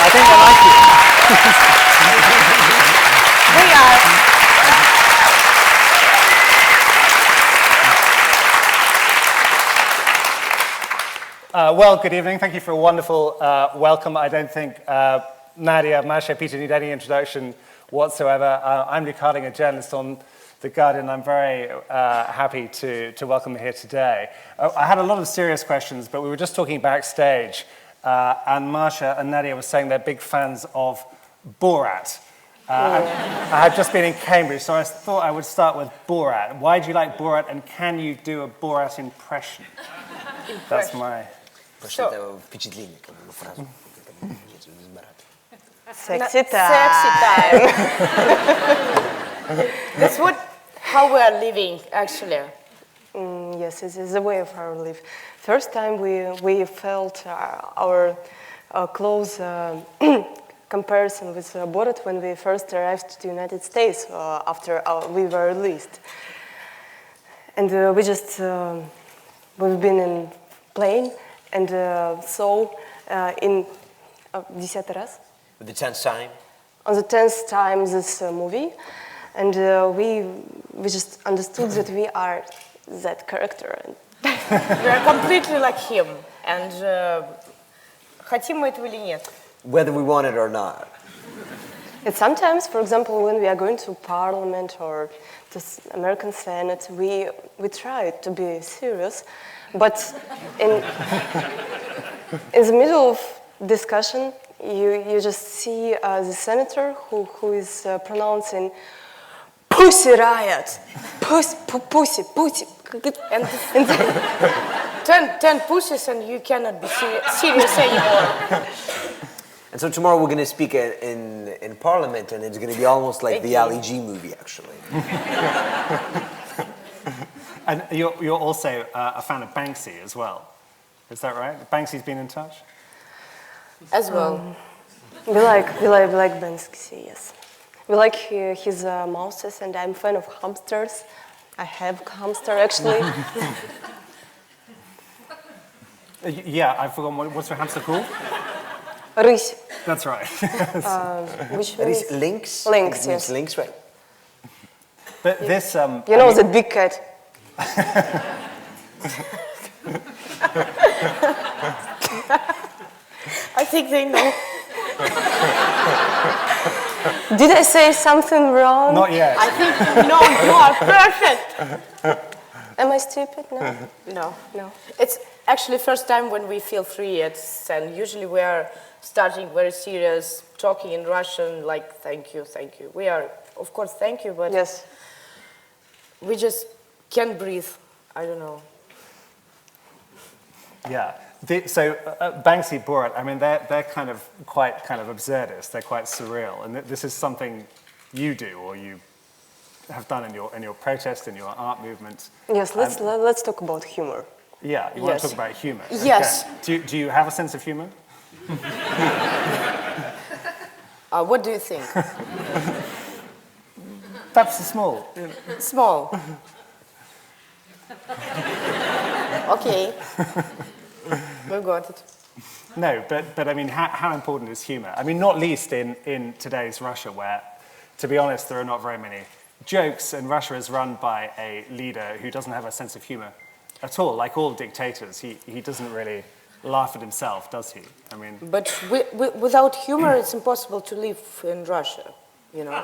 I think they like you. We are. Well, good evening. Thank you for a wonderful welcome. I don't think Nadya, Masha, Peter need any introduction whatsoever. I'm Luke Harding, a journalist on The Guardian. I'm very happy to welcome you here today. I had a lot of serious questions, but we were just talking backstage, and Masha and Nadya were saying they're big fans of Borat. I had just been in Cambridge, so I thought I would start with Borat. Why do you like Borat, and can you do a Borat impression? That's my... Впечатление, как бы, фразу. Sexy time. That's how we are living, actually. Yes, it is a way of our life. First time we felt our close comparison with Borat when we first arrived to the United States after we were released. And we've been in plane and saw in десятый раз. The 10th time? On the 10th time this movie, and we just understood that we are that character. We are completely like him, and хотим мы этого или нет? Whether we want it or not. And sometimes, for example, when we are going to Parliament or to American Senate, we try to be serious, but in the middle of discussion, you just see the senator who is pronouncing "Pussy Riot," pussy, and 10 pussies, and you cannot be serious anymore. And so tomorrow we're going to speak in Parliament, and it's going to be almost like the Ali G movie, actually. And you're also a fan of Banksy as well. Is that right? Banksy's been in touch? As well. We like Banksy, yes. We like his mouses, and I'm a fan of hamsters. I have a hamster, actually. Yeah, I've forgotten. What's your hamster called? Рысь. That's right. Which means Lynx? Lynx, yes. Lynx, right. But this... you know that big cat. I think they know. Did I say something wrong? Not yet. I think, no, you are perfect. Am I stupid? No. No. It's actually first time when we feel free, and usually we are starting very serious, talking in Russian, like, thank you. We are, of course, thank you, but Yes. we just can't breathe. I don't know. Yeah. So Banksy, Borat, I mean, they're quite absurdist. They're quite surreal, and this is something you do or you have done in your protest, in your art movement. Yes, let's talk about humor. Yeah, you want to talk about humor. Yes. Okay. Do you have a sense of humor? What do you think? Perhaps small. Small. Okay. We got it. No, but I mean, how important is humor? I mean, not least in today's Russia, where, to be honest, there are not very many jokes, and Russia is run by a leader who doesn't have a sense of humor at all. Like all dictators, he doesn't really laugh at himself, does he? I mean, but without humor, it's impossible to live in Russia. You know,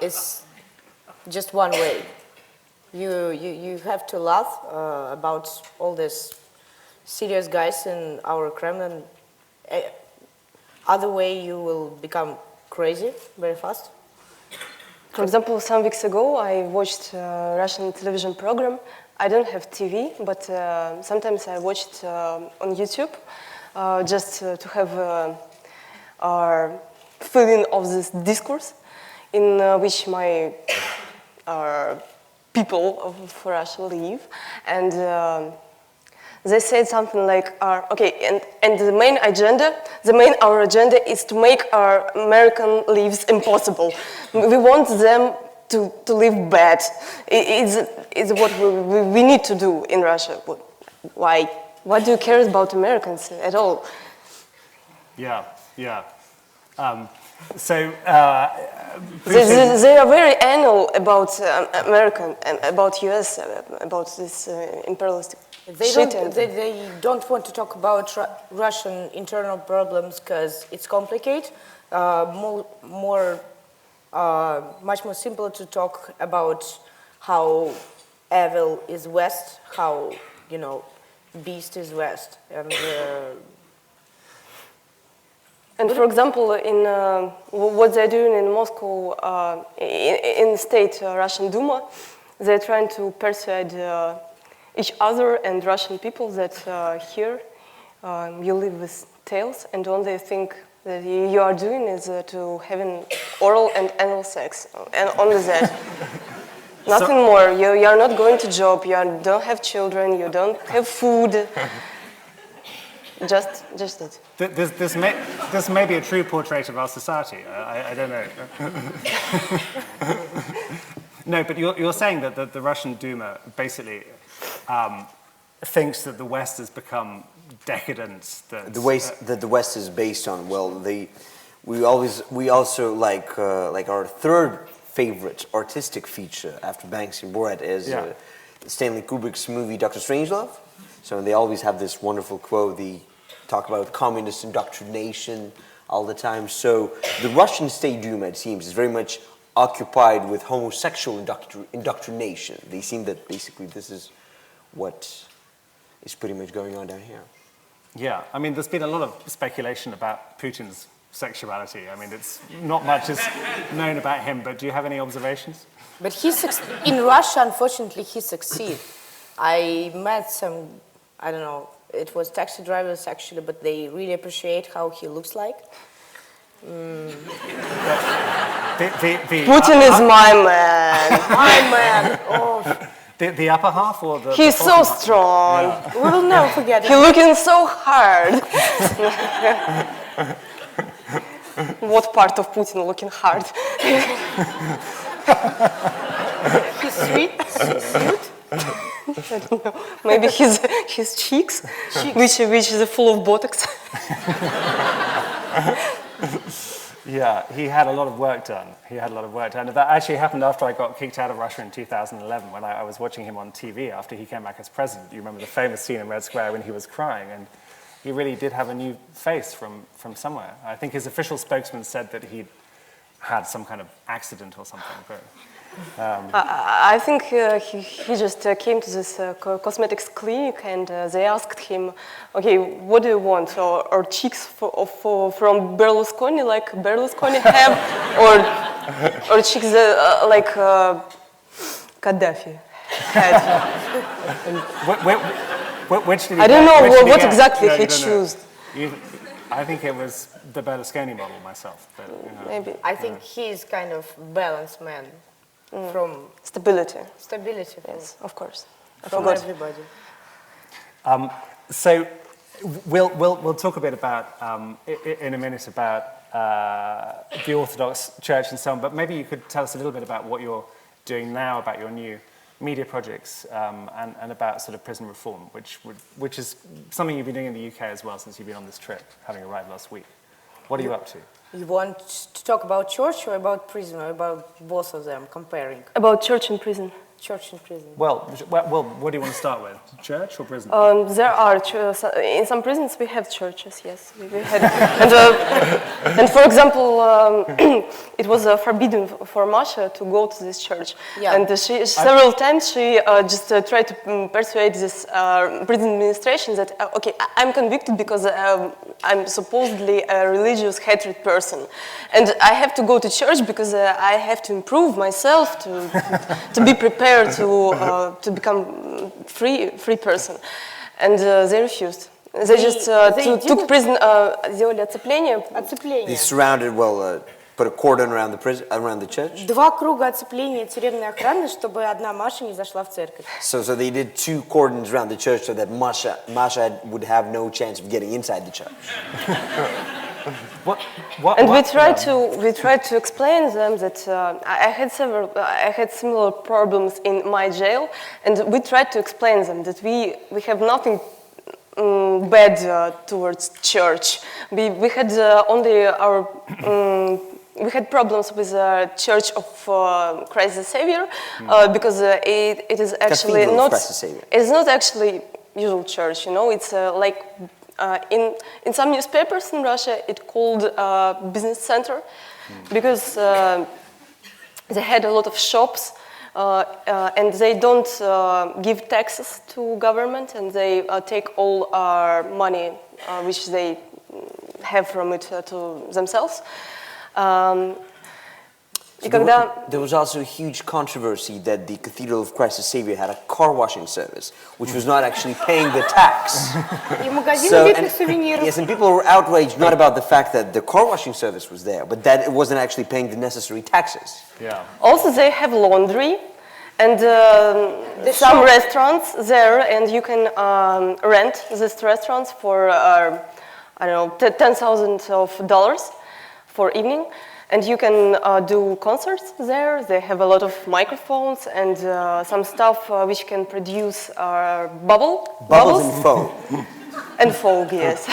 it's just one way. You have to laugh about all these serious guys in our Kremlin. Other way, you will become crazy very fast. For example, some weeks ago, I watched a Russian television program. I don't have TV, but sometimes I watched on YouTube just to have a feeling of this discourse in which my people of Russia live, and they said something like, okay, and the main our agenda is to make our American lives impossible. We want them to live bad. It's what we need to do in Russia. Why? What do you care about Americans at all? Yeah, yeah. So They are very anal about American and about US, about this imperialistic shit. They don't want to talk about Russian internal problems because it's complicated. Much more simple to talk about how evil is West, how, beast is West. And for example, in what they're doing in Moscow, in the state Russian Duma, they're trying to persuade each other and Russian people that here you live with tails, and only think that you are doing is to having oral and anal sex, and only that. Nothing more. You are not going to job. You don't have children. You don't have food. Just that. This may be a true portrait of our society. I don't know. No, but you're saying that the Russian Duma basically thinks that the West has become decadent. That The West is based on, we also like our third favorite artistic feature after Banksy and Borat is Stanley Kubrick's movie Dr. Strangelove. So they always have this wonderful quote. They talk about communist indoctrination all the time. So the Russian State Duma, it seems, is very much occupied with homosexual indoctrination. They seem that basically this is what is pretty much going on down here. Yeah, I mean, there's been a lot of speculation about Putin's sexuality. I mean, it's not much is known about him, but do you have any observations? But in Russia, unfortunately, he succeeds. I met some, I don't know, it was taxi drivers actually, but they really appreciate how he looks like. Putin is my man. My man. Oh. The upper half or the He's so strong. Yeah. We will never forget it. He's looking so hard. What part of Putin looking hard? He's sweet. I don't know. Maybe his cheeks, which is full of Botox. Yeah, he had a lot of work done. And that actually happened after I got kicked out of Russia in 2011 when I was watching him on TV after he came back as president. You remember the famous scene in Red Square when he was crying, and he really did have a new face from somewhere. I think his official spokesman said that he'd had some kind of accident or something. But I think he just came to this cosmetics clinic and they asked him, okay, what do you want? Or cheeks from Berlusconi, like Berlusconi have, or cheeks like Gaddafi had. which did he I don't know what get? exactly No, he you don't know. chose. I think it was the Berlusconi model myself. But, Maybe. I think he's kind of balanced man from Stability. stability Yes, of course. I from forgot. everybody. So we'll talk a bit about in a minute about the Orthodox Church and so on. But maybe you could tell us a little bit about what you're doing now, about your new media projects, and about sort of prison reform, which is something you've been doing in the UK as well since you've been on this trip, having arrived last week. What are you up to? You want to talk about church or about prison or about both of them, comparing About church and prison. church and prison? Well, what do you want to start with? Church or prison? There are in some prisons we have churches. Yes, we had, and for example, it was forbidden for Masha to go to this church, Yeah. and several times she just tried to persuade this prison administration that okay, I'm convicted because I'm supposedly a religious hatred person, and I have to go to church because I have to improve myself to be prepared. To become free person, and they refused. They just took prison. Сделали оцепление. They surrounded, put a cordon around the prison, around the church. 2 круга оцепления тюремной охраны, чтобы одна Маша не зашла в церковь. So they did 2 cordons around the church so that Masha would have no chance of getting inside the church. We tried to explain them that I had similar problems in my jail, and we tried to explain them that we have nothing bad towards church. We had only our we had problems with the Church of Christ the Savior because it is actually Cathedral of not. Christ the Savior. It's not actually usual church. You know, it's like in some newspapers in Russia it called business center because they had a lot of shops. And they don't give taxes to government, and they take all our money which they have from it to themselves. There was also a huge controversy that the Cathedral of Christ the Savior had a car washing service, which was not actually paying the tax. Yes, and people were outraged not about the fact that the car washing service was there, but that it wasn't actually paying the necessary taxes. Yeah. Also, they have laundry and some restaurants there, and you can rent these restaurants for I don't know, $10,000 for evening. And you can do concerts there. They have a lot of microphones and some stuff which can produce Bubbles and foam. And fog, yes.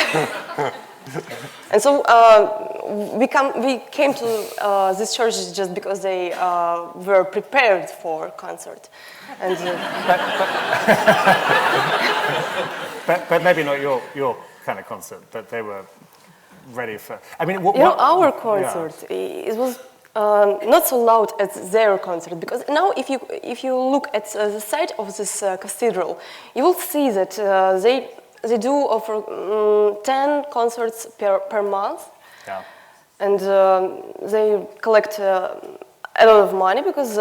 And so we came to this church just because they were prepared for concert. And, but maybe not your kind of concert, but they were ready for. I mean, our concert it was not so loud as their concert, because now if you look at the site of this cathedral, you will see that they do offer 10 concerts per month, and they collect a lot of money because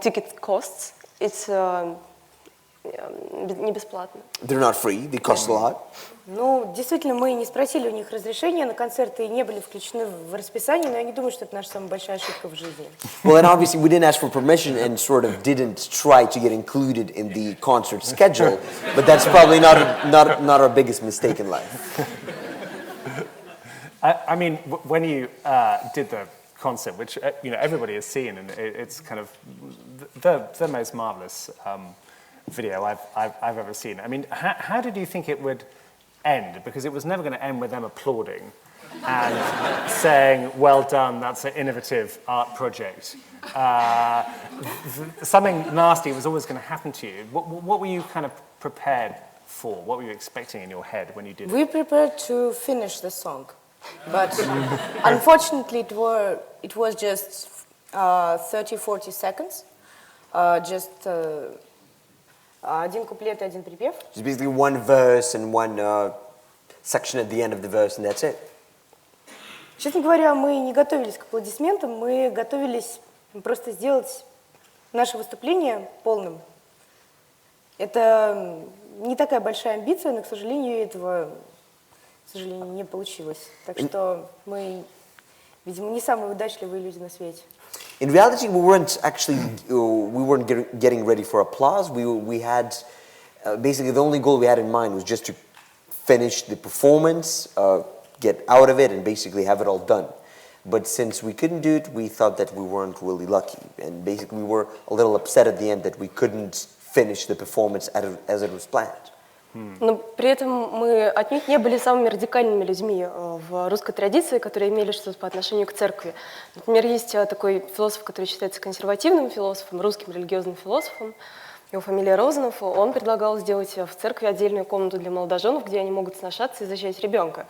ticket costs. It's не бесплатно. They're not free. They cost a lot. Ну, действительно, мы не спросили у них разрешения на концерты и не были включены в расписание, но я не думаю, что это наша самая большая ошибка в жизни. Well, and obviously we didn't ask for permission and sort of didn't try to get included in the concert schedule, but that's probably not our biggest mistake in life. I mean, when you did the concert, which everybody has seen, and it's kind of the most marvelous video I've ever seen. I mean, how did you think it would end? Because it was never going to end with them applauding and saying, "Well done, that's an innovative art project." Something nasty was always going to happen to you. What were you kind of prepared for? What were you expecting in your head when you did it? We prepared to finish the song, but unfortunately it was just 30-40 seconds, just один куплет и один припев. It's basically one verse and one section at the end of the verse, and that's it. Честно говоря, мы не готовились к аплодисментам, мы готовились просто сделать наше выступление полным. Это не такая большая амбиция, но, к сожалению, этого, не получилось. Так что мы, видимо, не самые удачливые люди на свете. In reality, we weren't getting ready for applause. We had basically the only goal we had in mind was just to finish the performance, get out of it, and basically have it all done. But since we couldn't do it, we thought that we weren't really lucky, and basically we were a little upset at the end that we couldn't finish the performance as it was planned. Но при этом мы отнюдь не были самыми радикальными людьми в русской традиции, которые имели что-то по отношению к церкви. Например, есть такой философ, который считается консервативным философом, русским религиозным философом. Его фамилия Розанов. Он предлагал сделать в церкви отдельную комнату для молодоженов, где они могут сношаться и зачать ребенка.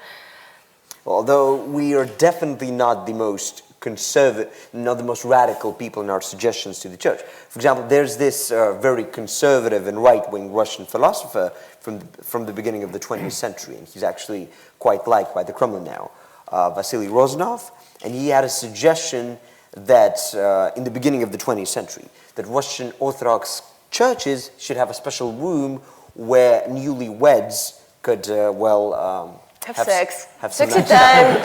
Although we are definitely not the most conservative, not the most radical people in our suggestions to the church. For example, there's this very conservative and right-wing Russian philosopher from the beginning of the 20th century, and he's actually quite liked by the Kremlin now, Vasily Rozanov, and he had a suggestion that in the beginning of the 20th century, that Russian Orthodox churches should have a special room where newlyweds could, have sex. Have sexy time.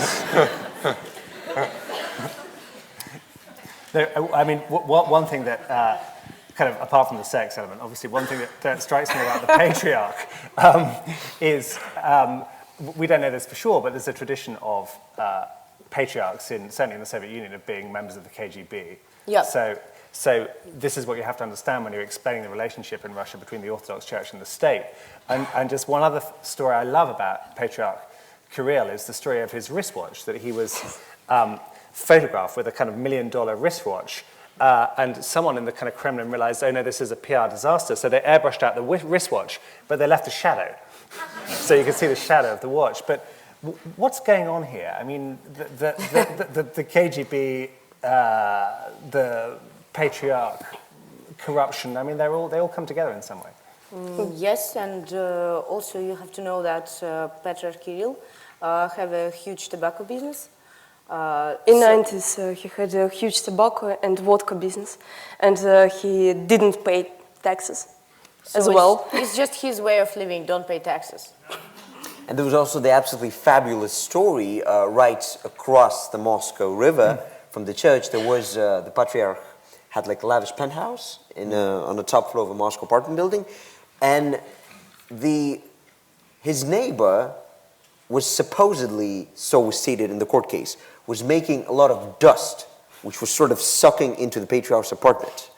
No, I mean, one thing that, kind of apart from the sex element, obviously one thing that strikes me about the patriarch is, we don't know this for sure, but there's a tradition of patriarchs, certainly in the Soviet Union, of being members of the KGB. Yeah. So So this is what you have to understand when you're explaining the relationship in Russia between the Orthodox Church and the state. And just one other story I love about Patriarch Kirill is the story of his wristwatch, that he was photographed with a kind of $1 million wristwatch. And someone in the kind of Kremlin realized, oh no, this is a PR disaster. So they airbrushed out the wristwatch, but they left a shadow. So you can see the shadow of the watch. But what's going on here? I mean, the KGB, the patriarch, corruption, I mean, they all come together in some way. Yes, and also you have to know that Patriarch Kirill have a huge tobacco business. In the 90s, he had a huge tobacco and vodka business, and he didn't pay taxes as well. It's just his way of living, don't pay taxes. And there was also the absolutely fabulous story right across the Moscow River from the church. There was the Patriarch had like a lavish penthouse on the top floor of a Moscow apartment building, and his neighbor was supposedly, so was stated in the court case, was making a lot of dust, which was sort of sucking into the Patriarch's apartment.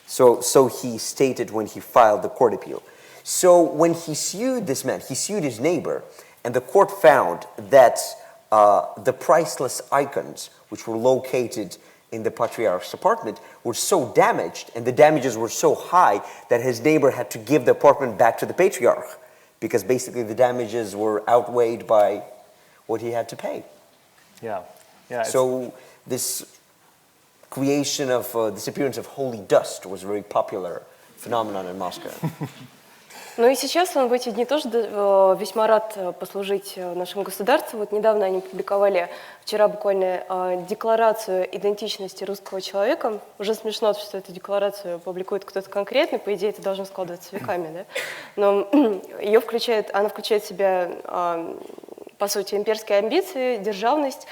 So he stated when he filed the court appeal. So when he sued this man, he sued his neighbor, and the court found that the priceless icons, which were located in the Patriarch's apartment, were so damaged, and the damages were so high that his neighbor had to give the apartment back to the Patriarch, because basically the damages were outweighed by what he had to pay. Yeah. So this creation of disappearance of holy dust was a very popular phenomenon in Moscow. Ну и сейчас он в эти дни тоже весьма рад послужить нашему государству. Вот недавно они публиковали, вчера буквально, декларацию идентичности русского человека. Уже смешно, что эту декларацию публикует кто-то конкретный, по идее это должно складываться веками, да? Но она включает в себя, по сути, имперские амбиции, державность,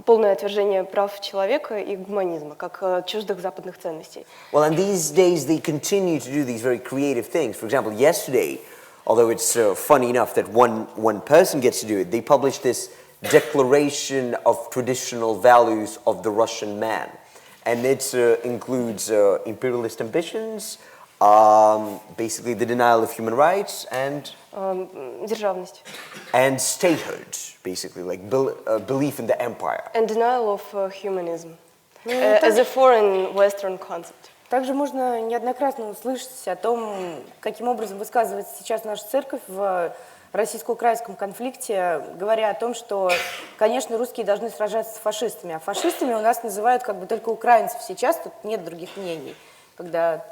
полное отвержение прав человека и гуманизма, как чуждых западных ценностей. Well, and these days they continue to do these very creative things. For example, yesterday, although it's funny enough that one person gets to do it, they published this declaration of traditional values of the Russian man. And it includes imperialist ambitions, basically the denial of human rights, and Державность. And statehood, basically, like belief in the empire. And denial of humanism as a foreign Western concept. Также можно неоднократно услышать о том, каким образом высказывается сейчас наша церковь в российско-украинском конфликте, говоря о том, что, конечно, русские должны сражаться с фашистами, а фашистами у нас называют как бы только украинцев сейчас, тут нет других мнений. Когда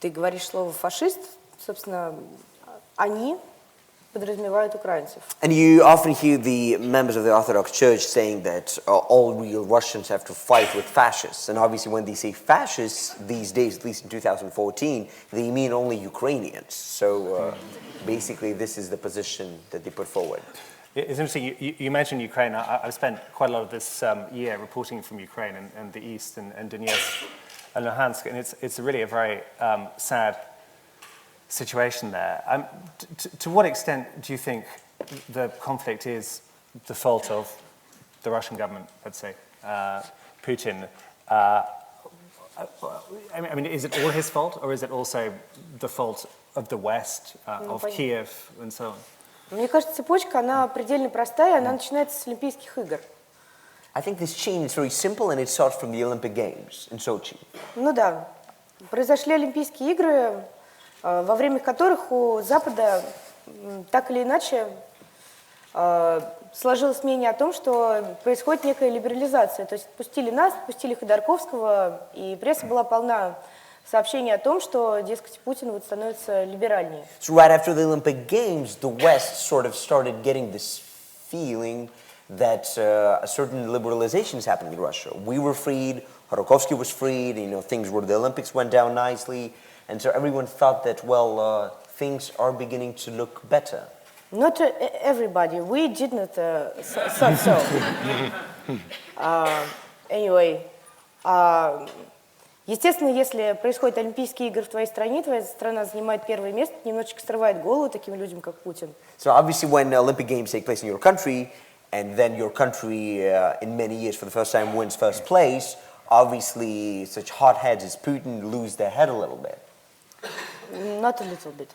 ты говоришь слово «фашист», собственно, они подразумевают украинцев. And you often hear the members of the Orthodox Church saying that all real Russians have to fight with fascists. And obviously when they say fascists these days, at least in 2014, they mean only Ukrainians. So basically this is the position that they put forward. It's interesting, you mentioned Ukraine. I've spent quite a lot of this year reporting from Ukraine and the east and Donetsk and Luhansk, and it's really a very sad situation there. To what extent do you think the conflict is the fault of the Russian government, let's say, Putin? I mean, is it all his fault, or is it also the fault of the West, of Kiev, and so on? Мне кажется, цепочка, она предельно простая, она начинается с Олимпийских игр. I think this chain is very simple, and it starts from the Olympic Games in Sochi. Ну да, произошли Олимпийские игры, во время которых у Запада так или иначе сложилось мнение о том, что происходит некая либерализация. То есть отпустили нас, отпустили Ходорковского, и пресса была полна сообщений о том, что, дескать, Путин вот становится либеральнее. So right after the Olympic Games, the West sort of started getting this feeling that a certain liberalization is happening in Russia. We were freed, Khodorkovsky was freed, things were, the Olympics went down nicely. And so everyone thought that, well, things are beginning to look better. Not everybody. We did not thought so. Anyway, естественно, если происходят Олимпийские игры в твоей стране, твоя страна занимает первое место, немножечко срывает голову таким людям, как Путин. So obviously when Olympic Games take place in your country, and then your country in many years for the first time wins first place, obviously such hotheads as Putin lose their head a little bit. Not a little bit.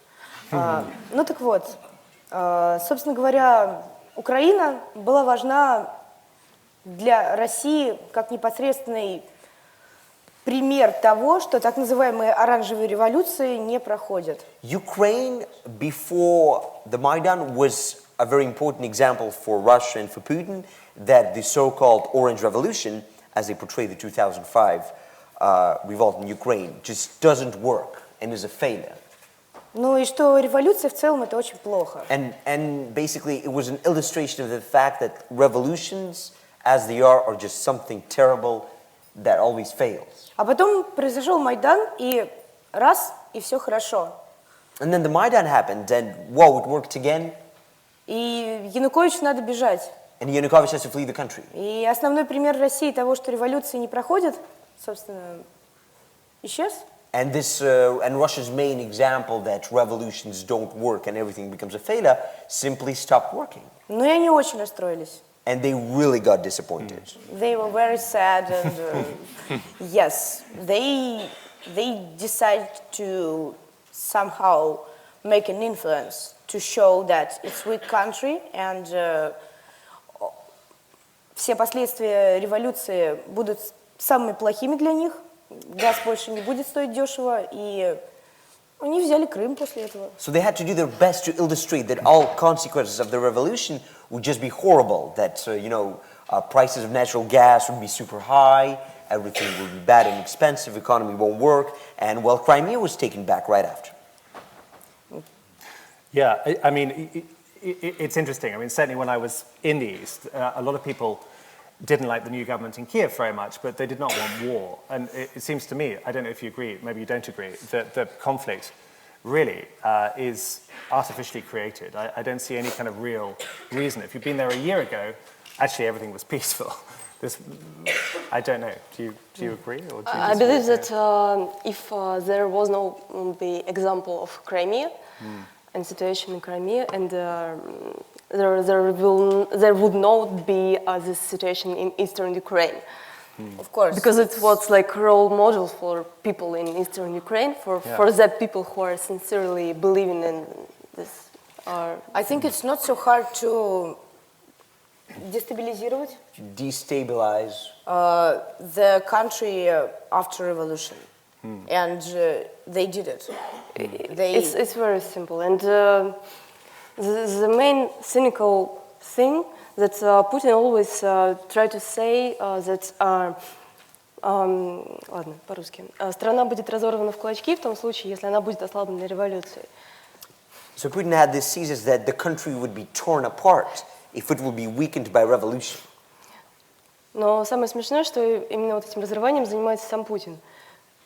Ну так вот, собственно говоря, Украина была важна для России как непосредственный пример того, что так называемые оранжевые революции не проходят. Ukraine, before the Maidan, was a very important example for Russia and for Putin that the so-called Orange Revolution, as they portray the 2005 revolt in Ukraine, just doesn't work and is a failure. Ну и что революция в целом это очень плохо. And basically it was an illustration of the fact that revolutions, as they are just something terrible that always fails. А потом произошел Майдан, и раз, и все хорошо. And then the Maidan happened, and whoa, it worked again. И Януковичу надо бежать. And Yanukovych has to flee the country. И основной пример России того, что революции не проходят, собственно, исчез. And and Russia's main example that revolutions don't work and everything becomes a failure simply stopped working. Но и они очень расстроились. And they really got disappointed. They were very sad and yes, they decided to somehow make an influence to show that it's a weak country and все последствия революции будут самыми плохими для них. Газ больше не будет стоить дешево, и они взяли Крым после этого. So they had to do their best to illustrate that all consequences of the revolution would just be horrible, that, prices of natural gas would be super high, everything would be bad and expensive, economy won't work, and, well, Crimea was taken back right after. Yeah, I mean, it's interesting. I mean, certainly when I was in the East, a lot of people didn't like the new government in Kiev very much, but they did not want war. And it seems to me, I don't know if you agree, maybe you don't agree, that the conflict really is artificially created. I don't see any kind of real reason. If you'd been there a year ago, actually everything was peaceful. I don't know. Do you agree? Or do you I believe that if there was no the example of Crimea and situation in Crimea, and there would not be this situation in eastern Ukraine. Of course. Because it was like role model for people in eastern Ukraine, for the people who are sincerely believing in this. I think it's not so hard to destabilize the country after revolution, and they did it. It's very simple, and the main cynical thing that Putin always tried to say that ладно, по-русски. Страна будет разорвана в клочки в том случае, если она будет ослаблена революцией. So Putin had this thesis that the country would be torn apart if it will be weakened by revolution. Но самое смешное, что именно вот этим разрыванием занимается сам Путин.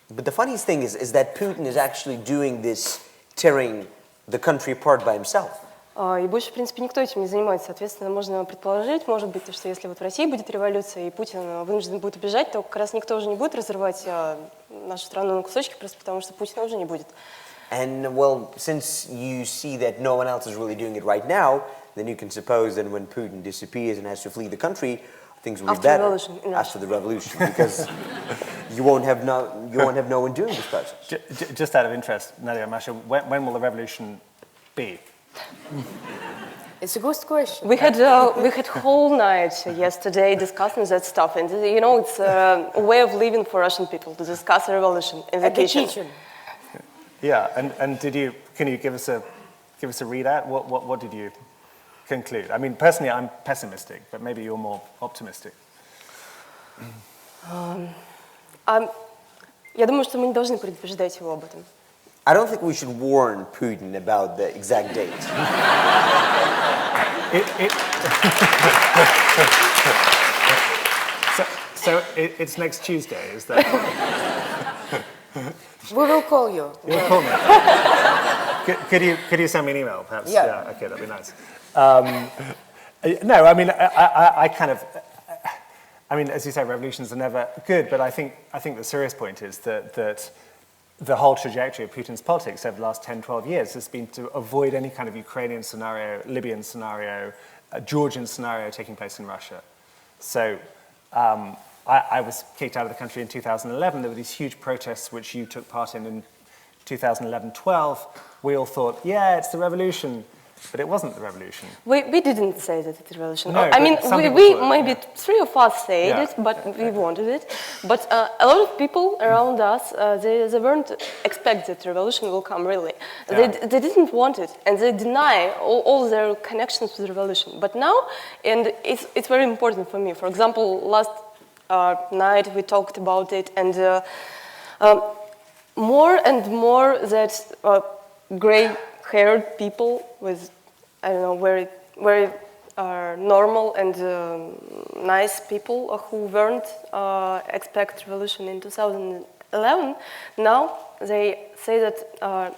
But the funniest thing is that Putin is actually doing this tearing the country apart by himself. И больше, в принципе, никто этим не занимается. Соответственно, можно предположить, может быть, что если вот в России будет революция и Путин вынужден будет убежать, то как раз никто уже не будет разрывать нашу страну на кусочки, просто потому что Путина уже не будет. And, well, since you see that no one else is really doing it right now, then you can suppose that when Putin disappears and has to flee the country, things will be better after the revolution, because you won't have no one doing this process. Just out of interest, Nadya, Masha, when will the revolution be? It's a good question. We had whole night yesterday discussing that stuff, and it's a way of living for Russian people to discuss a revolution in the kitchen. Yeah, and can you give us a readout? What did you conclude? I mean, personally, I'm pessimistic, but maybe you're more optimistic. Я думаю, что мы не должны предупреждать его об этом. I don't think we should warn Putin about the exact date. So it's next Tuesday, is that? We will call you. You'll call me. Could you send me an email, perhaps? Yeah. Okay, that'd be nice. No, I mean, I mean, as you say, revolutions are never good, but I think the serious point is that the whole trajectory of Putin's politics over the last 10, 12 years has been to avoid any kind of Ukrainian scenario, Libyan scenario, Georgian scenario taking place in Russia. So I was kicked out of the country in 2011. There were these huge protests which you took part in 2011-12. We all thought, yeah, it's the revolution. But it wasn't the revolution. We didn't say that it's a revolution. No, I mean, some we people thought, maybe yeah. 3 of us said Yeah. it, but we wanted it. But a lot of people around us, they weren't expect that revolution will come really. Yeah. They didn't want it, and they deny all their connections with the revolution. But now, and it's very important for me. For example, last night we talked about it, and more and more that gray-haired people with, I don't know, very normal and nice people who weren't expect revolution in 2011, now they say that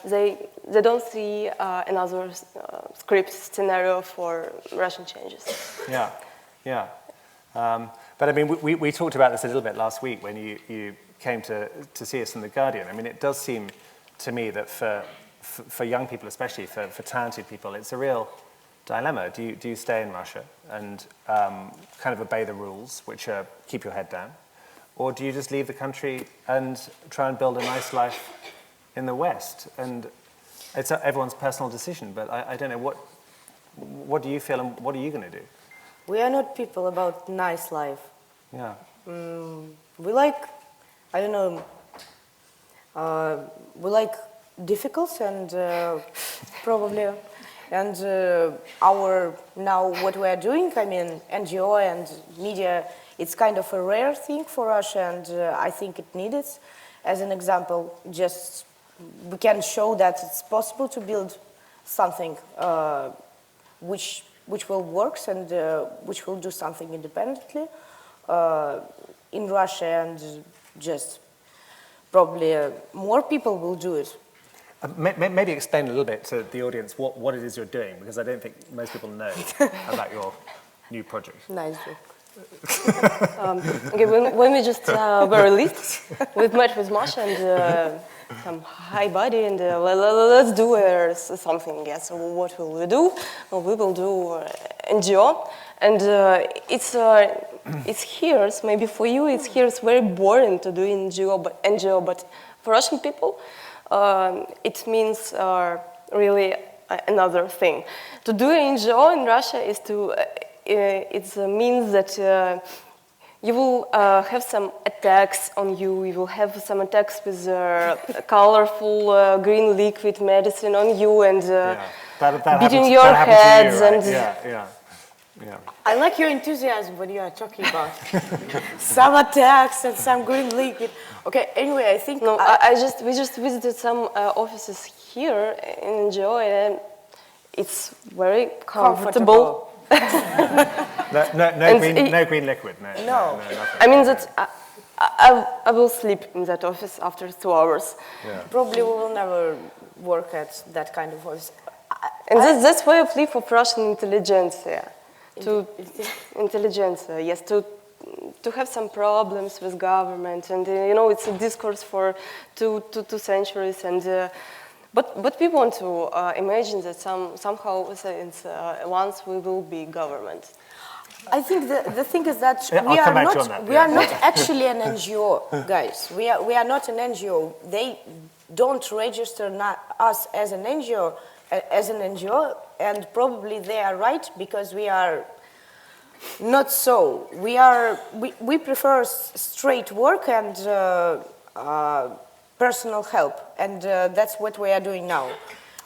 they don't see another script scenario for Russian changes. Yeah, yeah. But I mean, we talked about this a little bit last week when you came to see us in The Guardian. I mean, it does seem to me that for young people, especially for talented people, it's a real dilemma. Do you stay in Russia and kind of obey the rules, which are keep your head down, or do you just leave the country and try and build a nice life in the West? And it's everyone's personal decision, but I don't know, what do you feel and what are you going to do? We are not people about nice life. Yeah. We like, I don't know, we like difficult and probably, and now what we are doing, I mean, NGO and media, it's kind of a rare thing for Russia, and I think it needed. As an example, just we can show that it's possible to build something which will work and which will do something independently in Russia, and just probably more people will do it. Maybe explain a little bit to the audience what it is you're doing, because I don't think most people know about your new project. Nice joke. Okay, when we just were released, we've met with Masha and some hi buddy, and let's do something. Yes, so what will we do? Well, we will do NGO, and it's here. Maybe for you, it's here. It's very boring to do NGO, but for Russian people, it means really another thing. To do NGO in Russia is to. It means that you will have some attacks on you. You will have some attacks with colorful green liquid medicine on you and beating your heads. Right? Yeah. I like your enthusiasm when you are talking about some attacks and some green liquid. Okay, anyway, I think... No, we just visited some offices here in NGO, and it's very comfortable. No green liquid, no. Nothing. I mean that I will sleep in that office after 2 hours. Yeah. Probably we will never work at that kind of office. And that's why I live for Russian intelligentsia. Intelligentsia, yes, to have some problems with government, and it's a discourse for two centuries, and but we want to imagine that somehow once we will be government. I think the thing is that we are not actually an NGO, guys. We are not an NGO. They don't register us as an NGO, and probably they are right, because we are not so. We prefer straight work and personal help, and that's what we are doing now.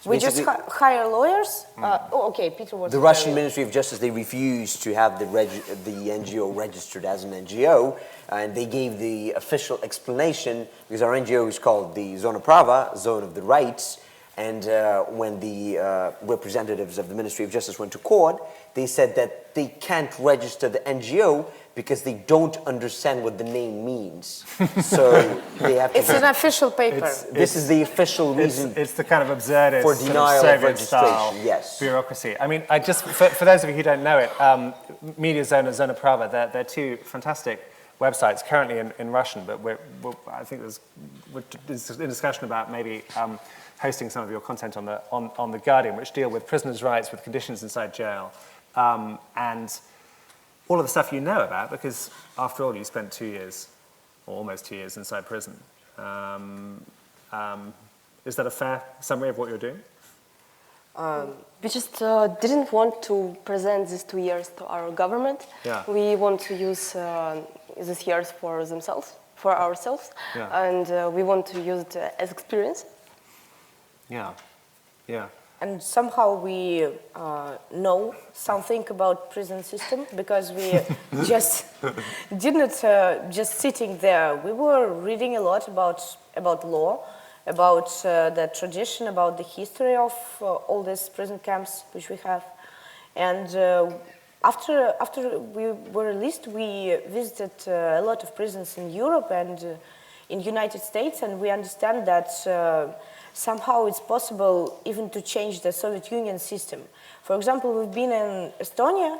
We just hire lawyers. Okay, Peter was... The Russian Ministry of Justice, they refused to have the NGO registered as an NGO, and they gave the official explanation, because our NGO is called the Zona Prava, Zone of the Rights, and when the representatives of the Ministry of Justice went to court, they said that they can't register the NGO because they don't understand what the name means. So they have to... It's an official paper. This is the official reason. It's the kind of absurdist for denial of Soviet-style bureaucracy. I mean, for those of you who don't know it, Media Zona, Zona Prava, they're two fantastic websites currently in Russian, but I think there's in discussion about maybe hosting some of your content on the Guardian, which deal with prisoners' rights, with conditions inside jail, and all of the stuff you know about, because after all, you spent 2 years, or almost 2 years inside prison. Is that a fair summary of what you're doing? We just didn't want to present these 2 years to our government. Yeah. We want to use these years for ourselves, Yeah. and we want to use it as experience. Yeah, yeah. And somehow we know something about prison system because we just didn't just sitting there. We were reading a lot about law, about the tradition, about the history of all these prison camps which we have. And after we were released, we visited a lot of prisons in Europe and in United States, and we understand that somehow it's possible even to change the Soviet Union system. For example, we've been in Estonia,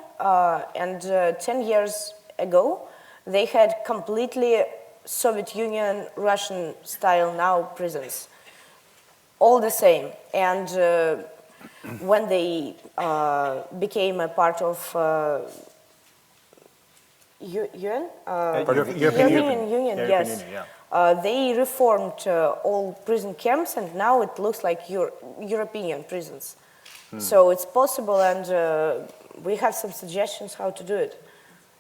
and 10 years ago, they had completely Soviet Union, Russian style now prisons. All the same. And when they became a part of UN? European Union, yes. Union, yeah. They reformed all prison camps, and now it looks like European prisons. So it's possible, and we have some suggestions how to do it.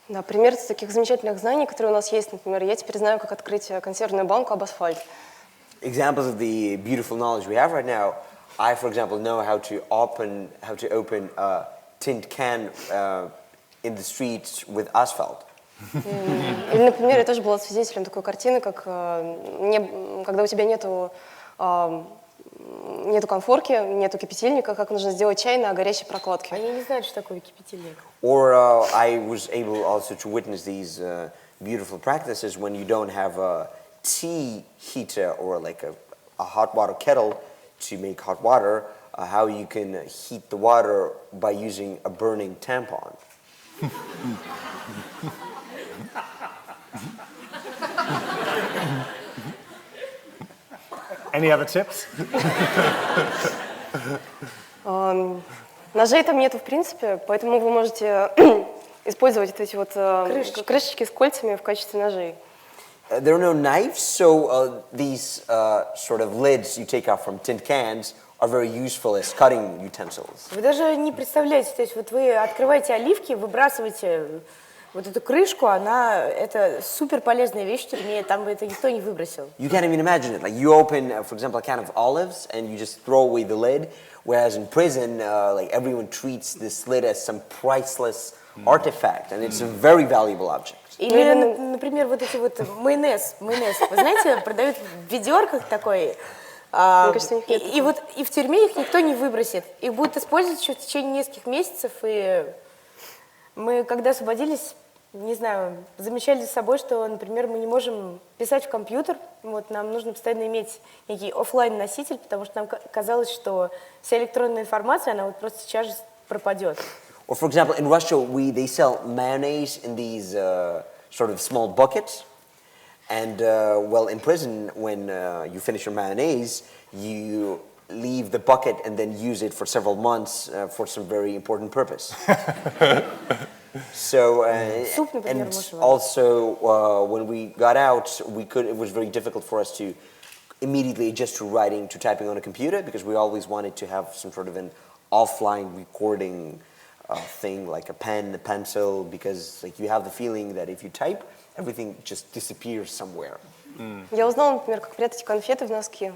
Да, пример таких замечательных знаний, которые у нас есть, например, я теперь знаю, как открыть консервную банку об асфальт. Examples of the beautiful knowledge we have right now. I, for example, know how to open a tin can in the streets with asphalt. Или, например, я тоже была свидетелем такой картины, как когда у тебя нету конфорки, нету кипятильника, как нужно сделать чай на горящей прокладке. Они не знают, что такое кипятильник. Or I was able also to witness these beautiful practices when you don't have a tea heater or like a hot water kettle to make hot water, how you can heat the water by using a burning tampon. Any other tips? Ножей там нету в принципе, поэтому вы можете использовать эти вот крышечки с кольцами в качестве ножей. There are no knives, so these sort of lids you take out from tin cans are very useful as cutting utensils. Вы даже не представляете, то есть вот вы открываете оливки, выбрасываете вот эту крышку, это супер полезная вещь в тюрьме, там бы это никто не выбросил. You can't even imagine it. Like you open, for example, a can of olives and you just throw away the lid, whereas in prison, like everyone treats this lid as some priceless artifact, and it's a very valuable object. Или, например, вот эти вот майонез. Вы знаете, продают в ведерках такой. И в тюрьме их никто не выбросит. Их будут использовать еще в течение нескольких месяцев. И мы, когда освободились, не знаю, замечали за собой, что, например, мы не можем писать в компьютер. Вот, нам нужно постоянно иметь некий офлайн-носитель, потому что нам казалось, что вся электронная информация, она вот просто сейчас же пропадет. Or for example, in Russia, they sell mayonnaise in these sort of small buckets. And well, in prison, when you finish your mayonnaise, you leave the bucket and then use it for several months for some very important purpose. So, and also when we got out, it was very difficult for us to immediately adjust to typing on a computer, because we always wanted to have some sort of an offline recording thing, like a pen, a pencil, because like you have the feeling that if you type, everything just disappears somewhere. Я узнала, например, как прятать конфеты в носке.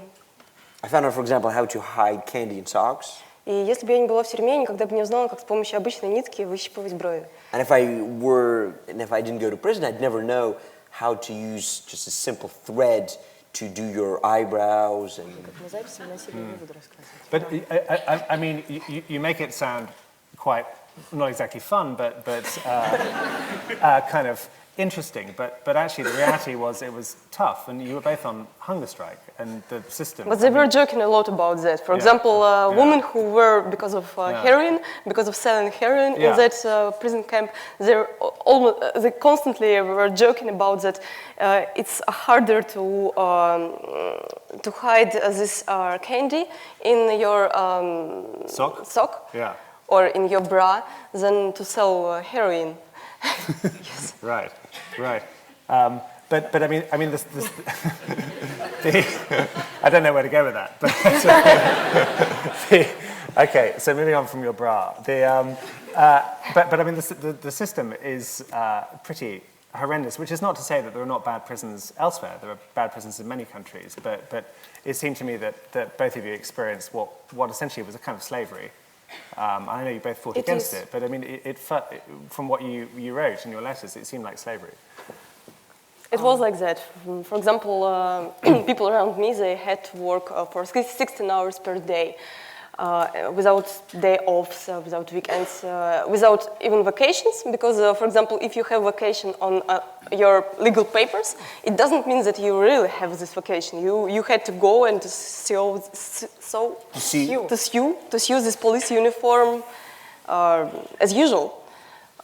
I found out, for example, how to hide candy in socks. И если бы я не была в тюрьме, я никогда бы не узнала, как с помощью обычной нитки выщипывать брови. And if I didn't go to prison, I'd never know how to use just a simple thread to do your eyebrows and. But I mean, you make it sound quite not exactly fun, but kind of interesting. But actually, the reality was it was tough, and you were both on hunger strike, and the system. But they were joking a lot about that. For example, women who were because of heroin, because of selling heroin in that prison camp, they constantly were joking about that. It's harder to hide this candy in your sock. Yeah. Or in your bra than to sell heroin. Yes. Right. But I mean, this I don't know where to go with that. But okay, so moving on from your bra. But I mean, the system is pretty horrendous, which is not to say that there are not bad prisons elsewhere. There are bad prisons in many countries, but it seemed to me that both of you experienced what essentially was a kind of slavery. I know you both fought against it, but I mean, from what you wrote in your letters, it seemed like slavery. It was like that. For example, people around me, they had to work for 16 hours per day, without day offs, without weekends, without even vacations. Because, for example, if you have vacation on your legal papers, it doesn't mean that you really have this vacation. You had to go and to sew this police uniform as usual.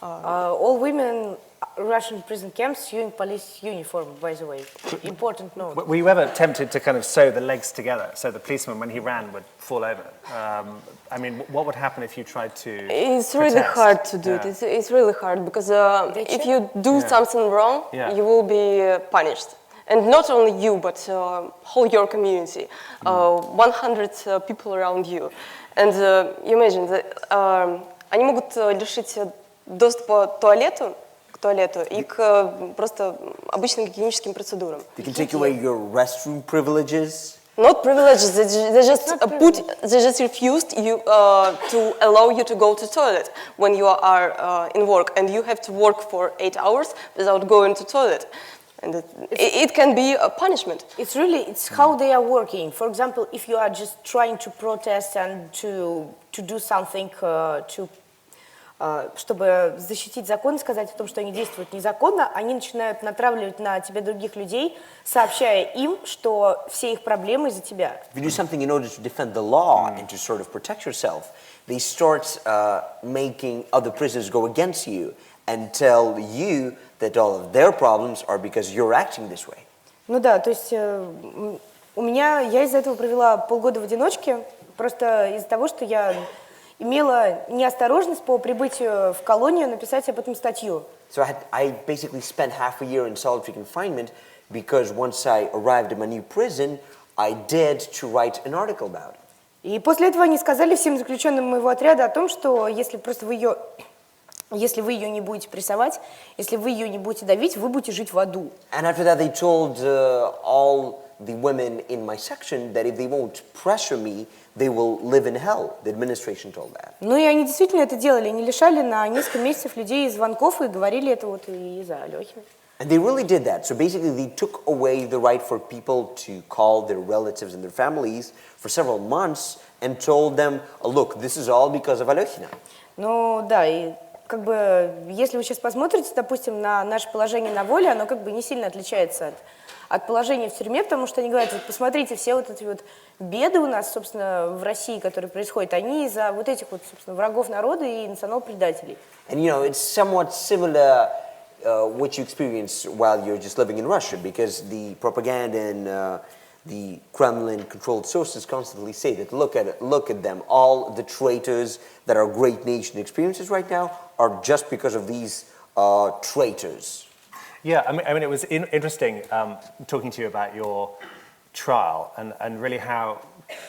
All women Russian prison camps sewing police uniform, by the way. Important note. Were you ever tempted to kind of sew the legs together so the policeman, when he ran, would fall over? I mean, what would happen if you tried to It's really hard to do it. It's really hard because if you do something wrong, you will be punished. And not only you, but whole your community, 100 people around you. And you imagine that они могут лишить доступа к туалету и к просто обычным гигиеническим процедурам. They can take away your restroom privileges. Not privileges. They just refused you to allow you to go to toilet when you are in work, and you have to work for 8 hours without going to toilet. And it can be a punishment. It's how they are working. For example, if you are just trying to protest and to do something чтобы защитить закон, сказать о том, что они действуют незаконно, они начинают натравливать на тебя других людей, сообщая им, что все их проблемы из-за тебя. If you do something in order to defend the law and to sort of protect yourself, they start making other prisoners go against you and tell you that all of their problems are because you're acting this way. Ну да, то есть я из-за этого провела полгода в одиночке, просто из-за того, что я имела неосторожность по прибытию в колонию написать об этом статью. So I basically spent half a year in solitary confinement because once I arrived at my new prison, I dared to write an article about it. И после этого они сказали всем заключенным моего отряда о том, что если вы ее не будете прессовать, если вы ее не будете давить, вы будете жить в аду. And after that, they told all the women in my section that if they won't pressure me, they will live in hell. The administration told that. Ну и они действительно это делали, они лишали на несколько месяцев людей звонков и говорили это вот и из-за Алёхина. And they really did that. So basically, they took away the right for people to call their relatives and their families for several months and told them, oh, look, this is all because of Alyokhina. Ну да, и как бы, если вы сейчас посмотрите, допустим, на наше положение на воле, оно как бы не сильно отличается от положения в тюрьме, потому что они говорят, вот посмотрите, все вот эти вот беды у нас, собственно, в России, которые происходят, они из-за вот этих вот, собственно, врагов народа и национал-предателей. And you know, it's somewhat similar what you experience while you're just living in Russia, because the propaganda and the Kremlin-controlled sources constantly say that look at them, all the traitors that our great nation experiences right now are just because of these traitors. Yeah, I mean, it was interesting talking to you about your trial and really how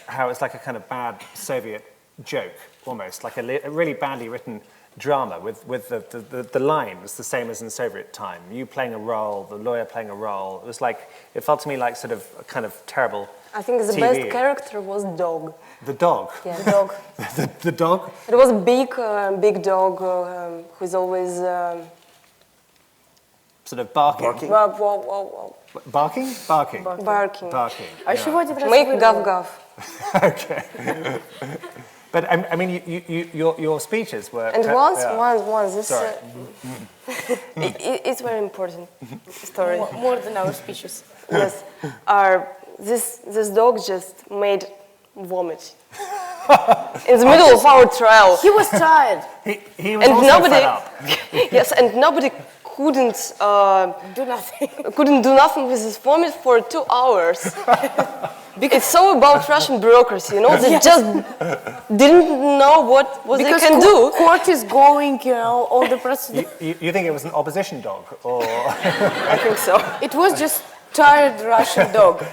it's like a kind of bad Soviet joke, almost like a really badly written drama with the lines the same as in Soviet time. You playing a role, the lawyer playing a role. It felt to me like sort of a kind of terrible I think the TV. best character was dog. The dog? Yeah, the dog. the dog? It was a big dog who's always... Sort of barking? Barking? Barking. Barking. А еще один раз Make gav-gav. Okay. But I mean, your speeches were... And once, this... Sorry. It's very important story. More than our speeches. Yes. This dog just made vomit. In the middle of our trial. He was tired. He was also fed up. Yes, and nobody couldn't Do nothing. couldn't do nothing with his vomit for 2 hours. It's so about Russian bureaucracy, you know, they just didn't know what they can do. Court is going, you know, all the process. You think it was an opposition dog, or I think so. It was just tired Russian dog.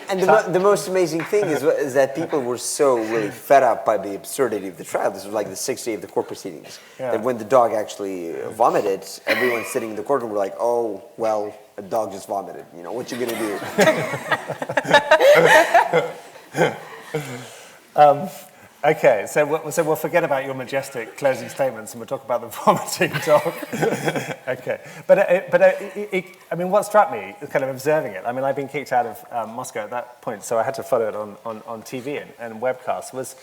And the most amazing thing is that people were so really fed up by the absurdity of the trial. This was like the 6th day of the court proceedings. Yeah. That when the dog actually vomited, everyone sitting in the courtroom were like, "Oh, well, a dog just vomited. You know, what you gonna do?" Okay, so we'll forget about your majestic closing statements and we'll talk about the vomiting dog. Okay, but I mean, what struck me, kind of observing it, I mean, I'd been kicked out of Moscow at that point, so I had to follow it on TV and webcast, was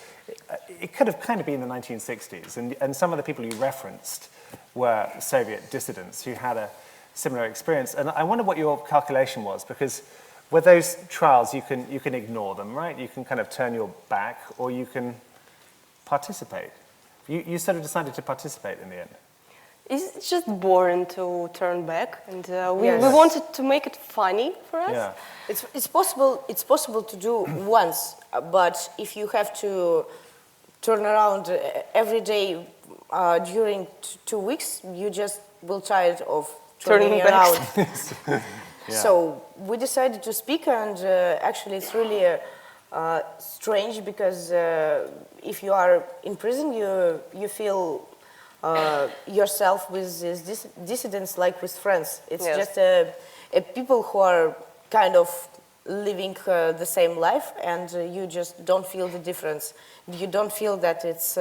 it could have kind of been the 1960s, and some of the people you referenced were Soviet dissidents who had a similar experience, and I wonder what your calculation was, because with those trials, you can ignore them, right? You can kind of turn your back, or you can participate. You sort of decided to participate in the end. It's just boring to turn back, and we wanted to make it funny for us. Yeah. It's possible to do once, but if you have to turn around every day during 2 weeks, you just will tired of turning around. Yeah. So we decided to speak, and actually it's really strange because if you are in prison, you feel yourself with these dissidents like with friends. It's just a people who are kind of living the same life, and you just don't feel the difference. You don't feel that it's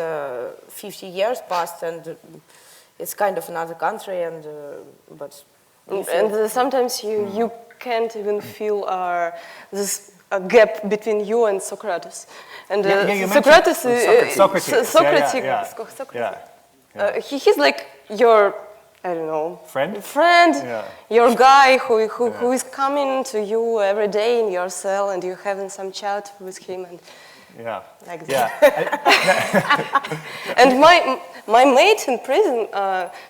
50 years past and it's kind of another country, and but. And sometimes you can't even feel this gap between you and Socrates. And Socrates, he's like your, I don't know, friend, your guy who is coming to you every day in your cell, and you're having some chat with him, and like that. And my mate in prison,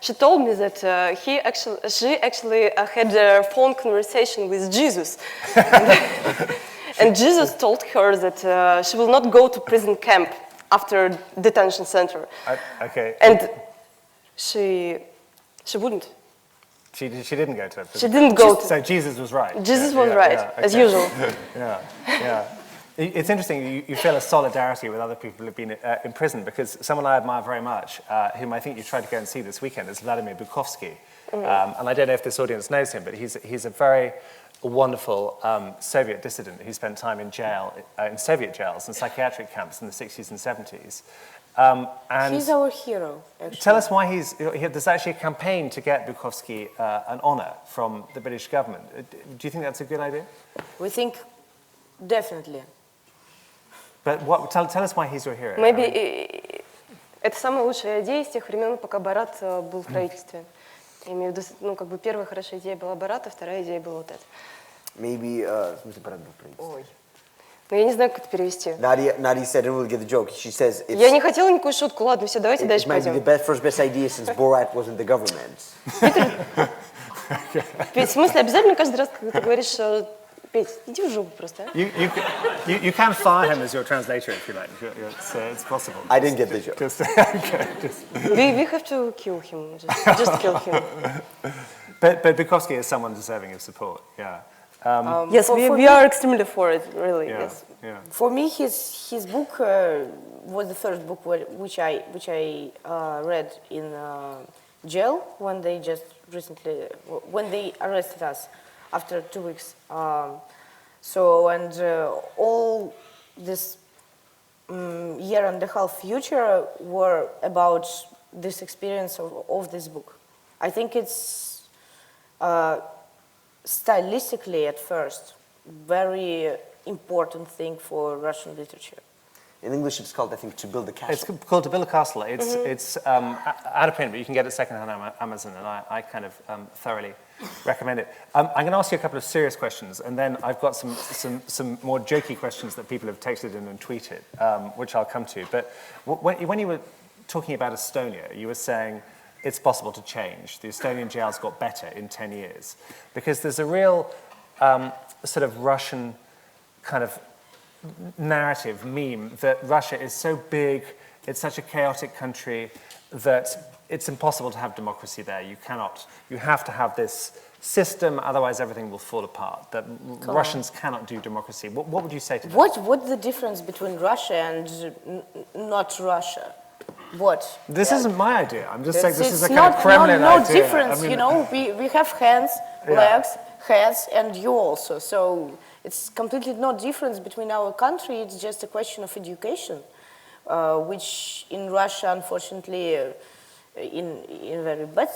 she told me that she actually had a phone conversation with Jesus. And Jesus told her that she will not go to prison camp after detention center. Okay. And she wouldn't. She didn't go to it. She didn't go. So Jesus was right. Jesus was right, as usual. Yeah. It's interesting, you feel a solidarity with other people who have been in prison, because someone I admire very much, whom I think you tried to go and see this weekend, is Vladimir Putin. And I don't know if this audience knows him, but he's a very wonderful Soviet dissident who spent time in jail, in Soviet jails and psychiatric camps in the 60s and 70s. And he's our hero, actually. Tell us why there's actually a campaign to get Bukovsky an honor from the British government. Do you think that's a good idea? We think definitely. But tell us why he's your hero. Maybe это самая лучшая идея с тех времен, пока Барат был в правительстве. Я имею в виду, ну, как бы первая хорошая идея была Барата, вторая идея была вот эта. Maybe, в смысле, Барат был в правительстве. Ой. Ну, я не знаю, как это перевести. Nadia said, I don't really get the joke. She says, я не хотела никакую шутку. Ладно, все, давайте дальше пойдем. It might be the best idea since Borat wasn't the government. Петь, в смысле, обязательно каждый раз, когда ты говоришь... Петь, иди в жопу просто, а? You can fire him as your translator if you like. It's possible. I didn't get the joke. We have to kill him. Just kill him. But Bukovsky is someone deserving of support. Yeah. Yes, we are extremely for it. Really. Yeah, Yes. yeah. For me, his book was the first book which I read in jail when they just recently when they arrested us. After 2 weeks. All this year and a half future were about this experience of this book. I think it's stylistically at first very important thing for Russian literature. In English, it's called, I think, To Build a Castle. It's called To Build a Castle. It's out of print, but you can get it secondhand on Amazon, and I kind of thoroughly recommend it. I'm going to ask you a couple of serious questions, and then I've got some more jokey questions that people have texted in and tweeted, which I'll come to. But when you were talking about Estonia, you were saying it's possible to change. The Estonian jails got better in 10 years. Because there's a real sort of Russian kind of narrative, meme, that Russia is so big, it's such a chaotic country that it's impossible to have democracy there. You have to have this system, otherwise everything will fall apart, that Russians cannot do democracy. What would you say to that? What's the difference between Russia and not Russia? What? This isn't my idea. I'm just saying this is a It's kind of Kremlin no idea. difference, I mean, you know. We have hands, legs, heads, and you also. So it's completely no difference between our country. It's just a question of education, which in Russia, unfortunately, in very bad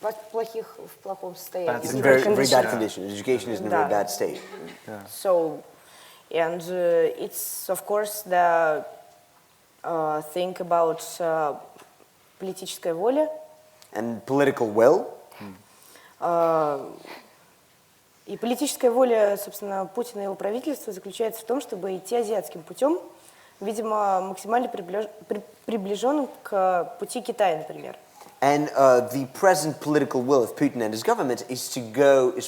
в плохом состоянии. It's in very bad condition. Education is in a very bad state. So, and it's of course the thing about политическая воля. And political will. И политическая воля, собственно, Путина и его правительства заключается в том, чтобы идти азиатским путем, видимо, максимально приближенным к пути Китая, например. And the present political will of Putin and his government is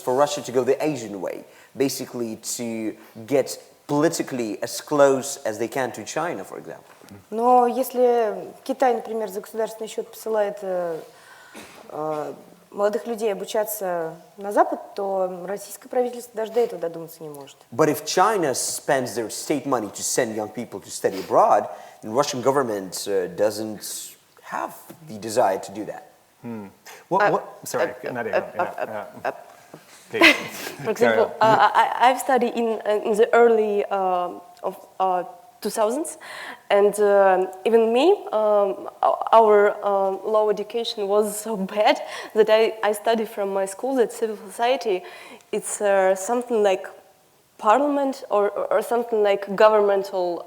for Russia to go the Asian way, basically to get politically as close as they can to China, for example. Но если Китай, например, за государственный счет посылает молодых людей обучаться на Запад, то российское правительство даже до этого додуматься не может. But if China spends their state money to send young people to study abroad, the Russian government doesn't have the desire to do that. Sorry, Nadya. Please. For example, I've studied in the early 2000s, and even me, our law education was so bad that I studied from my school that civil society, it's something like parliament or something like governmental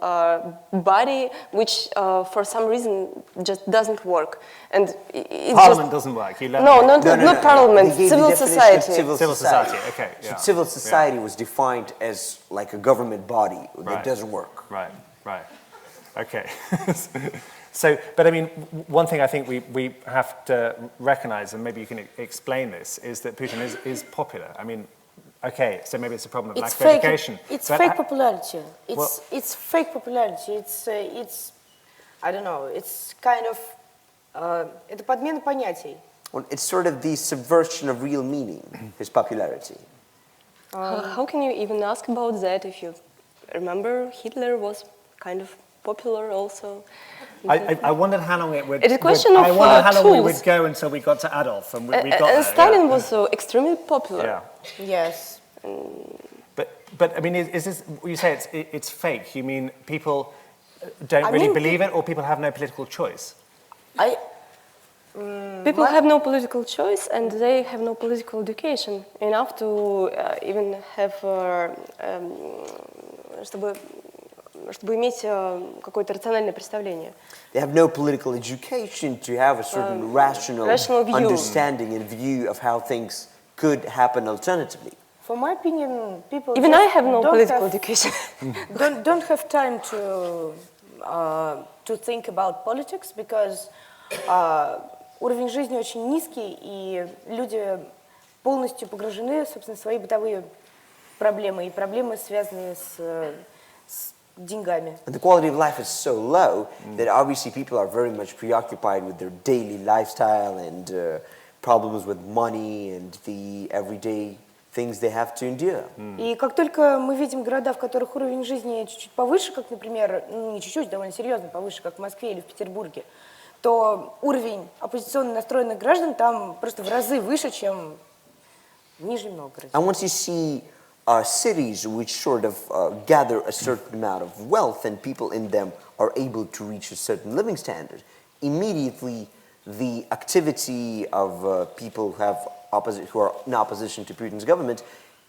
body which for some reason just doesn't work. And Parliament doesn't work. Not parliament, civil society. Civil society, okay. Yeah. So civil society was defined as like a government body that doesn't work. Right. Okay. So, but I mean, one thing I think we have to recognize, and maybe you can explain this, is that Putin is popular. I mean, okay, so maybe it's a problem of lack of education. It's fake popularity. It's fake popularity. It's I don't know. It's kind of это подмена понятий. Well, it's sort of the subversion of real meaning, his popularity. How can you even ask about that if you remember Hitler was kind of popular also? I wondered how long it would. It's a question of I wondered how long we tools. would go until we got to Adolf, and we got And there. Stalin was extremely popular. Yeah. Yes. But I mean, is this? You say it's fake. You mean people don't really believe it, or people have no political choice? People have no political choice, and they have no political education enough to even have, чтобы иметь какое-то рациональное представление. They have no political education to have a certain rational view. Understanding and view of how things could happen alternatively. For my opinion, people Even I have no political education. don't have time to think about politics because уровень жизни очень низкий, и люди полностью погружены, собственно, в свои бытовые проблемы, и проблемы, связанные с деньгами. And the quality of life is so low that obviously people are very much preoccupied with their daily lifestyle and problems with money and the everyday things they have to endure. И как только мы видим города, в которых уровень жизни чуть-чуть повыше, как, например, не чуть-чуть, довольно серьезно повыше, как в Москве или в Петербурге, то уровень оппозиционно настроенных граждан там просто в разы выше, чем в Нижнем Новгороде. And once you see cities which sort of gather a certain amount of wealth and people in them are able to reach a certain living standard, immediately the activity of people who are in opposition to Putin's government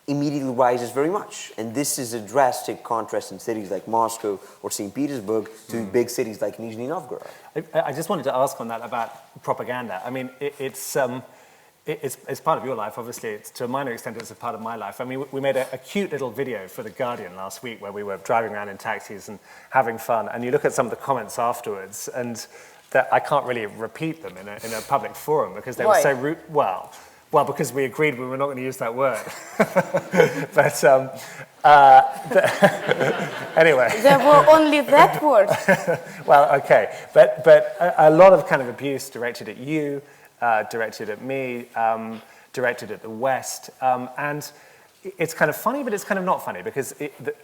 immediately rises very much. And this is a drastic contrast in cities like Moscow or St. Petersburg to big cities like Nizhny Novgorod. I just wanted to ask on that about propaganda. I mean, it's part of your life, obviously. To a minor extent, it's a part of my life. I mean, we made a cute little video for The Guardian last week where we were driving around in taxis and having fun. And you look at some of the comments afterwards, and that I can't really repeat them in a public forum because they were so rude. Well, Well, because we agreed we were not going to use that word. But anyway. There were only that word. Well, okay. But a lot of kind of abuse directed at you, directed at me, directed at the West. And it's kind of funny, but it's kind of not funny because,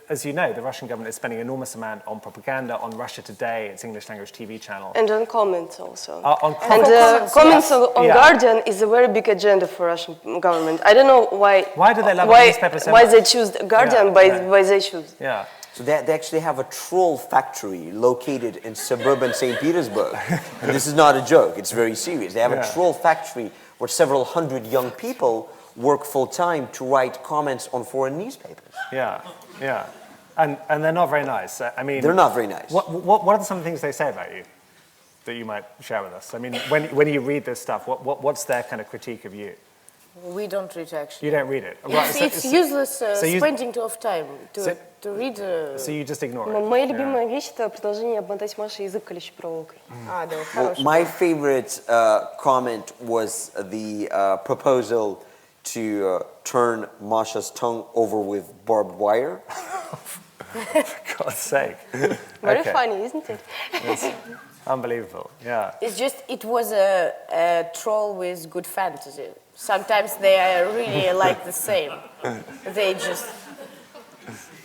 as you know, the Russian government is spending an enormous amount on propaganda, on Russia Today, its English language TV channel. And on comments also. On Comments on Guardian is a very big agenda for Russian government. I don't know why. Why do they love the newspaper so why much? they choose Guardian? Why they choose? Yeah. So they actually have a troll factory located in suburban St. Petersburg. And this is not a joke, it's very serious. They have a troll factory where several hundred young people work full-time to write comments on foreign newspapers. Yeah, yeah. And they're not very nice. I mean... They're not very nice. What are some things they say about you that you might share with us? I mean, when you read this stuff, what's their kind of critique of you? We don't read, actually. You don't read it? It's useless spending of time to read. So you just ignore it? Моя любимая вещь — это продолжение обмотать Маше язык колючей проволокой. Well, my favorite comment was the proposal to turn Masha's tongue over with barbed wire. For God's sake. Very funny, isn't it? It's unbelievable, yeah. It's just, it was a troll with good fantasy. Sometimes they are really like the same. They just...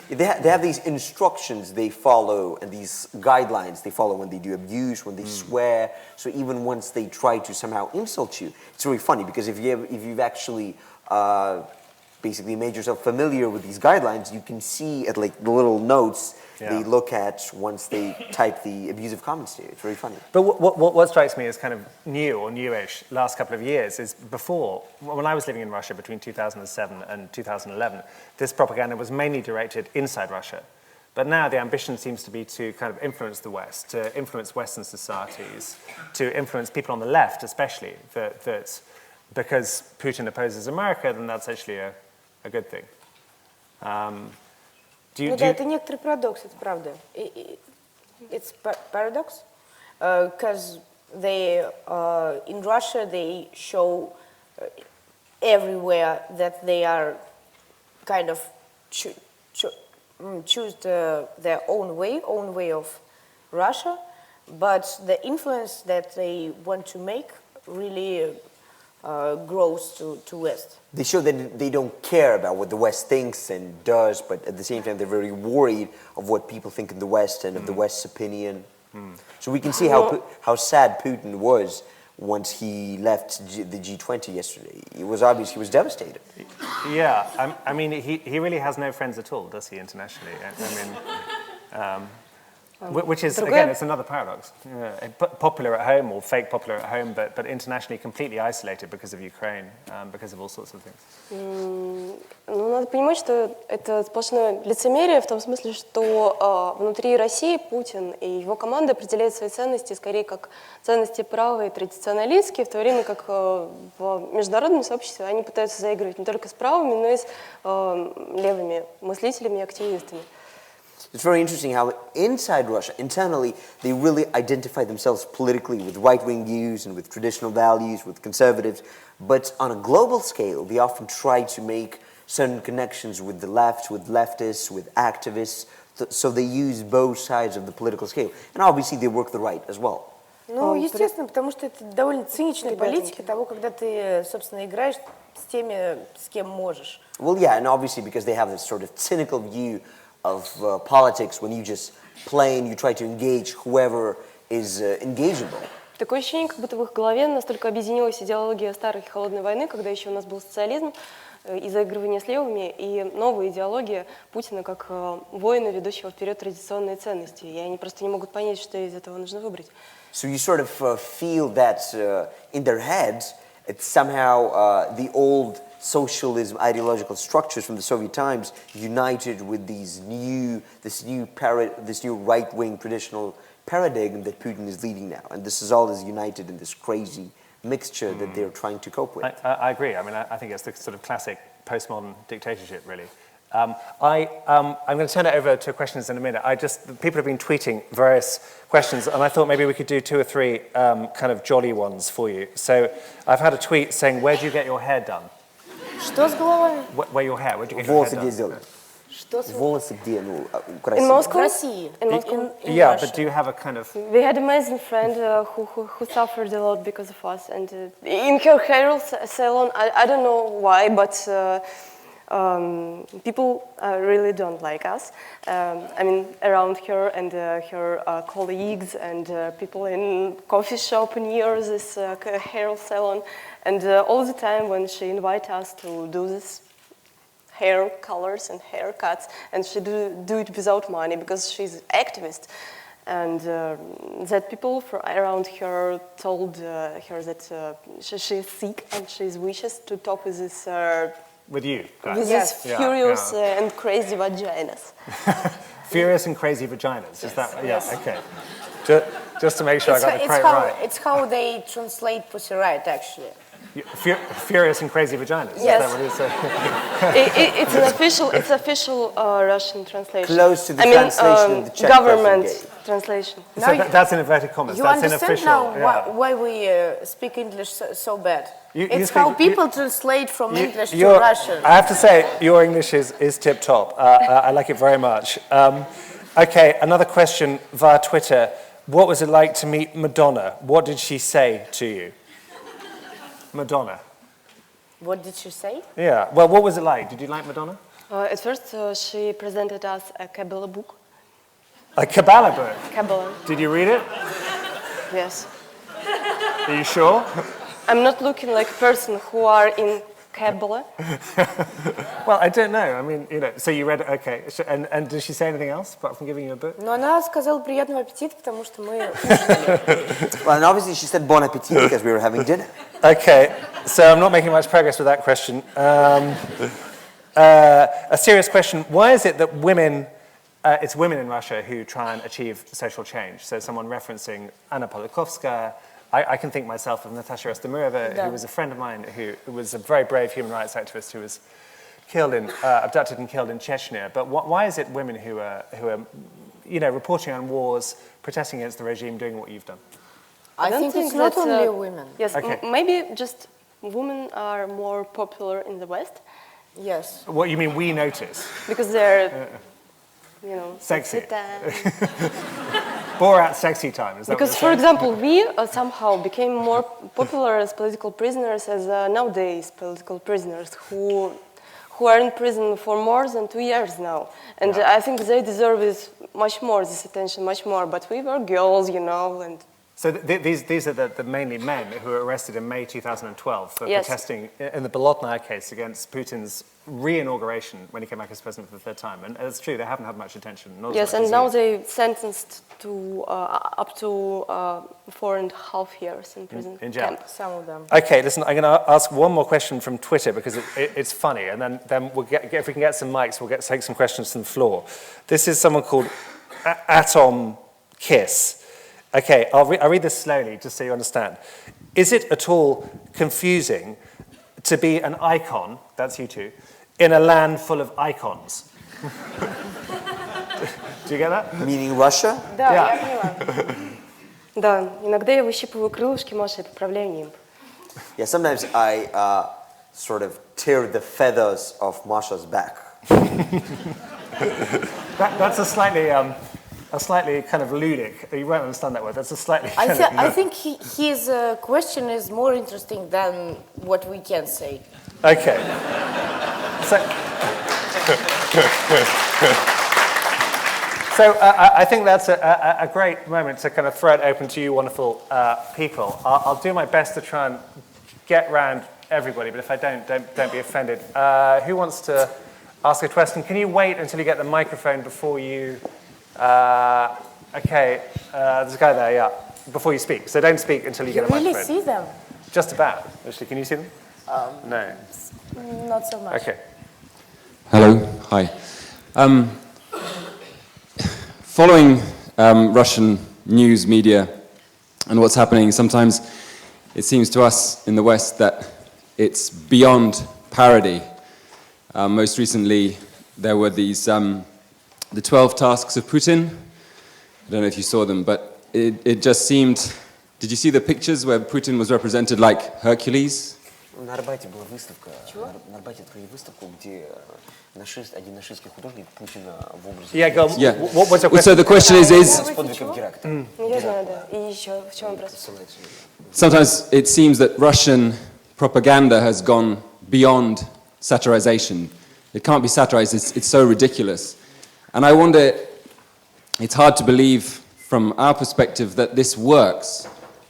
They have these instructions they follow and these guidelines they follow when they do abuse, when they swear. So even once they try to somehow insult you, it's really funny because if you've actually basically made yourself familiar with these guidelines, you can see at like the little notes they look at once they type the abusive comments to you. It's very funny. But what strikes me as kind of new or newish last couple of years is before, when I was living in Russia between 2007 and 2011, this propaganda was mainly directed inside Russia. But now the ambition seems to be to kind of influence the West, to influence Western societies, to influence people on the left especially, that because Putin opposes America, then that's actually a good thing. Ну да, это некоторый парадокс, это правда. It's paradox, because they in Russia they show everywhere that they are kind of choose their own way of Russia, but the influence that they want to make really grows to West. They show that they don't care about what the West thinks and does, but at the same time they're very worried of what people think in the West and of the West's opinion. So we can see how sad Putin was once he left the G20 yesterday. It was obvious he was devastated. Yeah, I mean, he really has no friends at all, does he, internationally? I mean, which is, again, it's another paradox. Yeah, popular at home or fake popular at home, but internationally completely isolated because of Ukraine, because of all sorts of things. Ну, надо понимать, что это сплошное лицемерие в том смысле, что внутри России Путин и его команда определяют свои ценности скорее как ценности правые, традиционалистские, в то время как в международном сообществе они пытаются заигрывать не только с правыми, но и с левыми мыслителями и активистами. It's very interesting how inside Russia, internally, they really identify themselves politically with right-wing views and with traditional values, with conservatives. But on a global scale, they often try to make certain connections with the left, with leftists, with activists. So they use both sides of the political scale. And obviously they work the right as well. Ну, естественно, потому что это довольно циничная политика того, когда ты, собственно, играешь с теми, с кем можешь. Well, yeah, and obviously because they have this sort of cynical view of politics when you just play and you try to engage whoever is engageable. Такое ощущение, как будто в их голове настолько объединилась идеология старой холодной войны, когда еще у нас был социализм и заигрывание с левыми, и новая идеология Путина как воина, ведущего вперед традиционные ценности. И они просто не могут понять, что из этого нужно выбрать. So you sort of feel that in their heads, it's somehow the old socialism ideological structures from the Soviet times united with this new right-wing traditional paradigm that Putin is leading now, and this is all united in this crazy mixture that they're trying to cope with. I agree. I mean, I think it's the sort of classic postmodern dictatorship, really. I'm going to turn it over to questions in a minute. People have been tweeting various questions, and I thought maybe we could do 2 or 3 kind of jolly ones for you. So I've had a tweet saying, where do you get your hair done? Что с головой? Where your hair? Where do you get your hair Волосы done? где сделали? Что с Волосы где? Ну, In красиво. Moscow? В России. In Moscow? In Yeah, Russia. but do you have a kind of... We had an amazing friend who suffered a lot because of us, and in her hair salon, I don't know why, but people really don't like us. I mean, around her and her colleagues and people in coffee shop near this hair salon, and all the time when she invites us to do this hair colors and haircuts, and she do it without money because she's an activist. And that people around her told her that she's sick and she wishes to talk with this With you, guys. with Yes. these furious and crazy vaginas. Furious and crazy vaginas, is that? Yes. Yeah, okay. Just to make sure I got the quote right. It's how they translate Pussy Riot, actually. Furious and crazy vaginas, Yes. is that what it is? It's an official Russian translation. Close to the translation of the Czech government version gave. translation. So that's in inverted commas, You that's understand unofficial. now yeah. why we speak English so bad? You It's speak- how people translate from English to Your- Russian. I have to say, your English is tip-top. I like it very much. Okay, another question via Twitter. What was it like to meet Madonna? What did she say to you? Madonna. What did she say? Yeah, well, what was it like? Did you like Madonna? At first, she presented us a Kabbalah book. A Kabbalah book. Kabbalah, Did you read it? yes. Are you sure? I'm not looking like a person who are in Kabbalah. Well, I don't know. I mean, so you read it, okay. And did she say anything else apart from giving you a book? Но она сказала приятного аппетита, потому что мы... Well, and obviously she said bon appetit because we were having dinner. Okay, so I'm not making much progress with that question. A serious question. Why is it that it's women in Russia who try and achieve social change? So someone referencing Anna Politkovskaya. I can think myself of Natasha Ostomirova, who was a friend of mine, who was a very brave human rights activist who was abducted and killed in Chechnya. But why is it women who are reporting on wars, protesting against the regime, doing what you've done? I don't think it's think not that, only women. Yes, Okay. maybe just women are more popular in the West Yes. What you mean we notice? because they're, Sexy. tan. Borat sexy time, is that Because, what for you're saying? example, we somehow became more popular as political prisoners as nowadays political prisoners who are in prison for more than 2 years now. And I think they deserve much more, this attention, much more. But we were girls, and So these are the mainly men who were arrested in May 2012 for Yes. protesting in the Bolotnaya case against Putin's re-inauguration when he came back as president for the third time. And it's true, they haven't had much attention. Not as yes, much and as now you. they sentenced to up to 4.5 years in prison in jail. camp. Some of them. Okay, listen, I'm going to ask one more question from Twitter because it's funny, and then we'll if we can get some mics, we'll take some questions from the floor. This is someone called Atom Kiss. Okay, I'll read this slowly just so you understand. Is it at all confusing to be an icon, that's you two, in a land full of icons? Do you get that? Meaning Russia? Да, Yeah. я поняла. Да, иногда я выщипываю крылышки Маши и поправляю нимб. Yeah, sometimes I sort of tear the feathers of Masha's back. That's a slightly kind of ludic. You won't understand that word. That's a slightly. I think his question is more interesting than what we can say. Okay. So I think that's a great moment to kind of throw it open to you wonderful people. I'll do my best to try and get round everybody, but if I don't be offended. Who wants to ask a question? Can you wait until you get the microphone before you... okay, there's a guy there, yeah, before you speak. So don't speak until you You get a really microphone. see them? Just about. Actually, can you see them? No. Not so much. Okay. Hello, hi. Following Russian news media and what's happening, sometimes it seems to us in the West that it's beyond parody. Most recently, there were these, the 12 tasks of Putin. I don't know if you saw them, but it just seemed... Did you see the pictures where Putin was represented like Hercules? На Арбате была выставка. На Арбате открыли выставку, где один нашистский художник Путина в образе... Yeah, go on. Yeah. What's your question? So the question is С подвигом Геракта. Я знаю, да. И еще в чем вопрос? sometimes it seems that Russian propaganda has gone beyond satirization. It can't be satirized, it's so ridiculous. And I wonder, it's hard to believe from our perspective that this works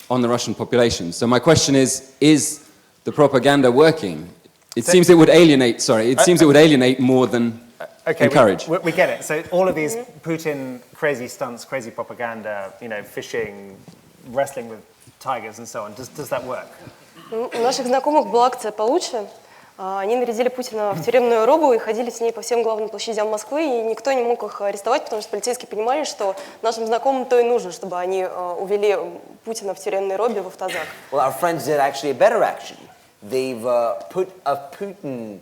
on the Russian population. So my question is the propaganda working? It seems it would alienate, more than encourage. We get it. So all of these Putin crazy stunts, crazy propaganda, fishing, wrestling with tigers and so on, does that work? У наших знакомых была акция получше. Они нарядили Путина в тюремную робу и ходили с ней по всем главным площадям Москвы, и никто не мог их арестовать, потому что полицейские понимали, что нашим знакомым то и нужно, чтобы они увели Путина в тюремной робе в автозак. Well, our friends did actually a better action. They've put a Putin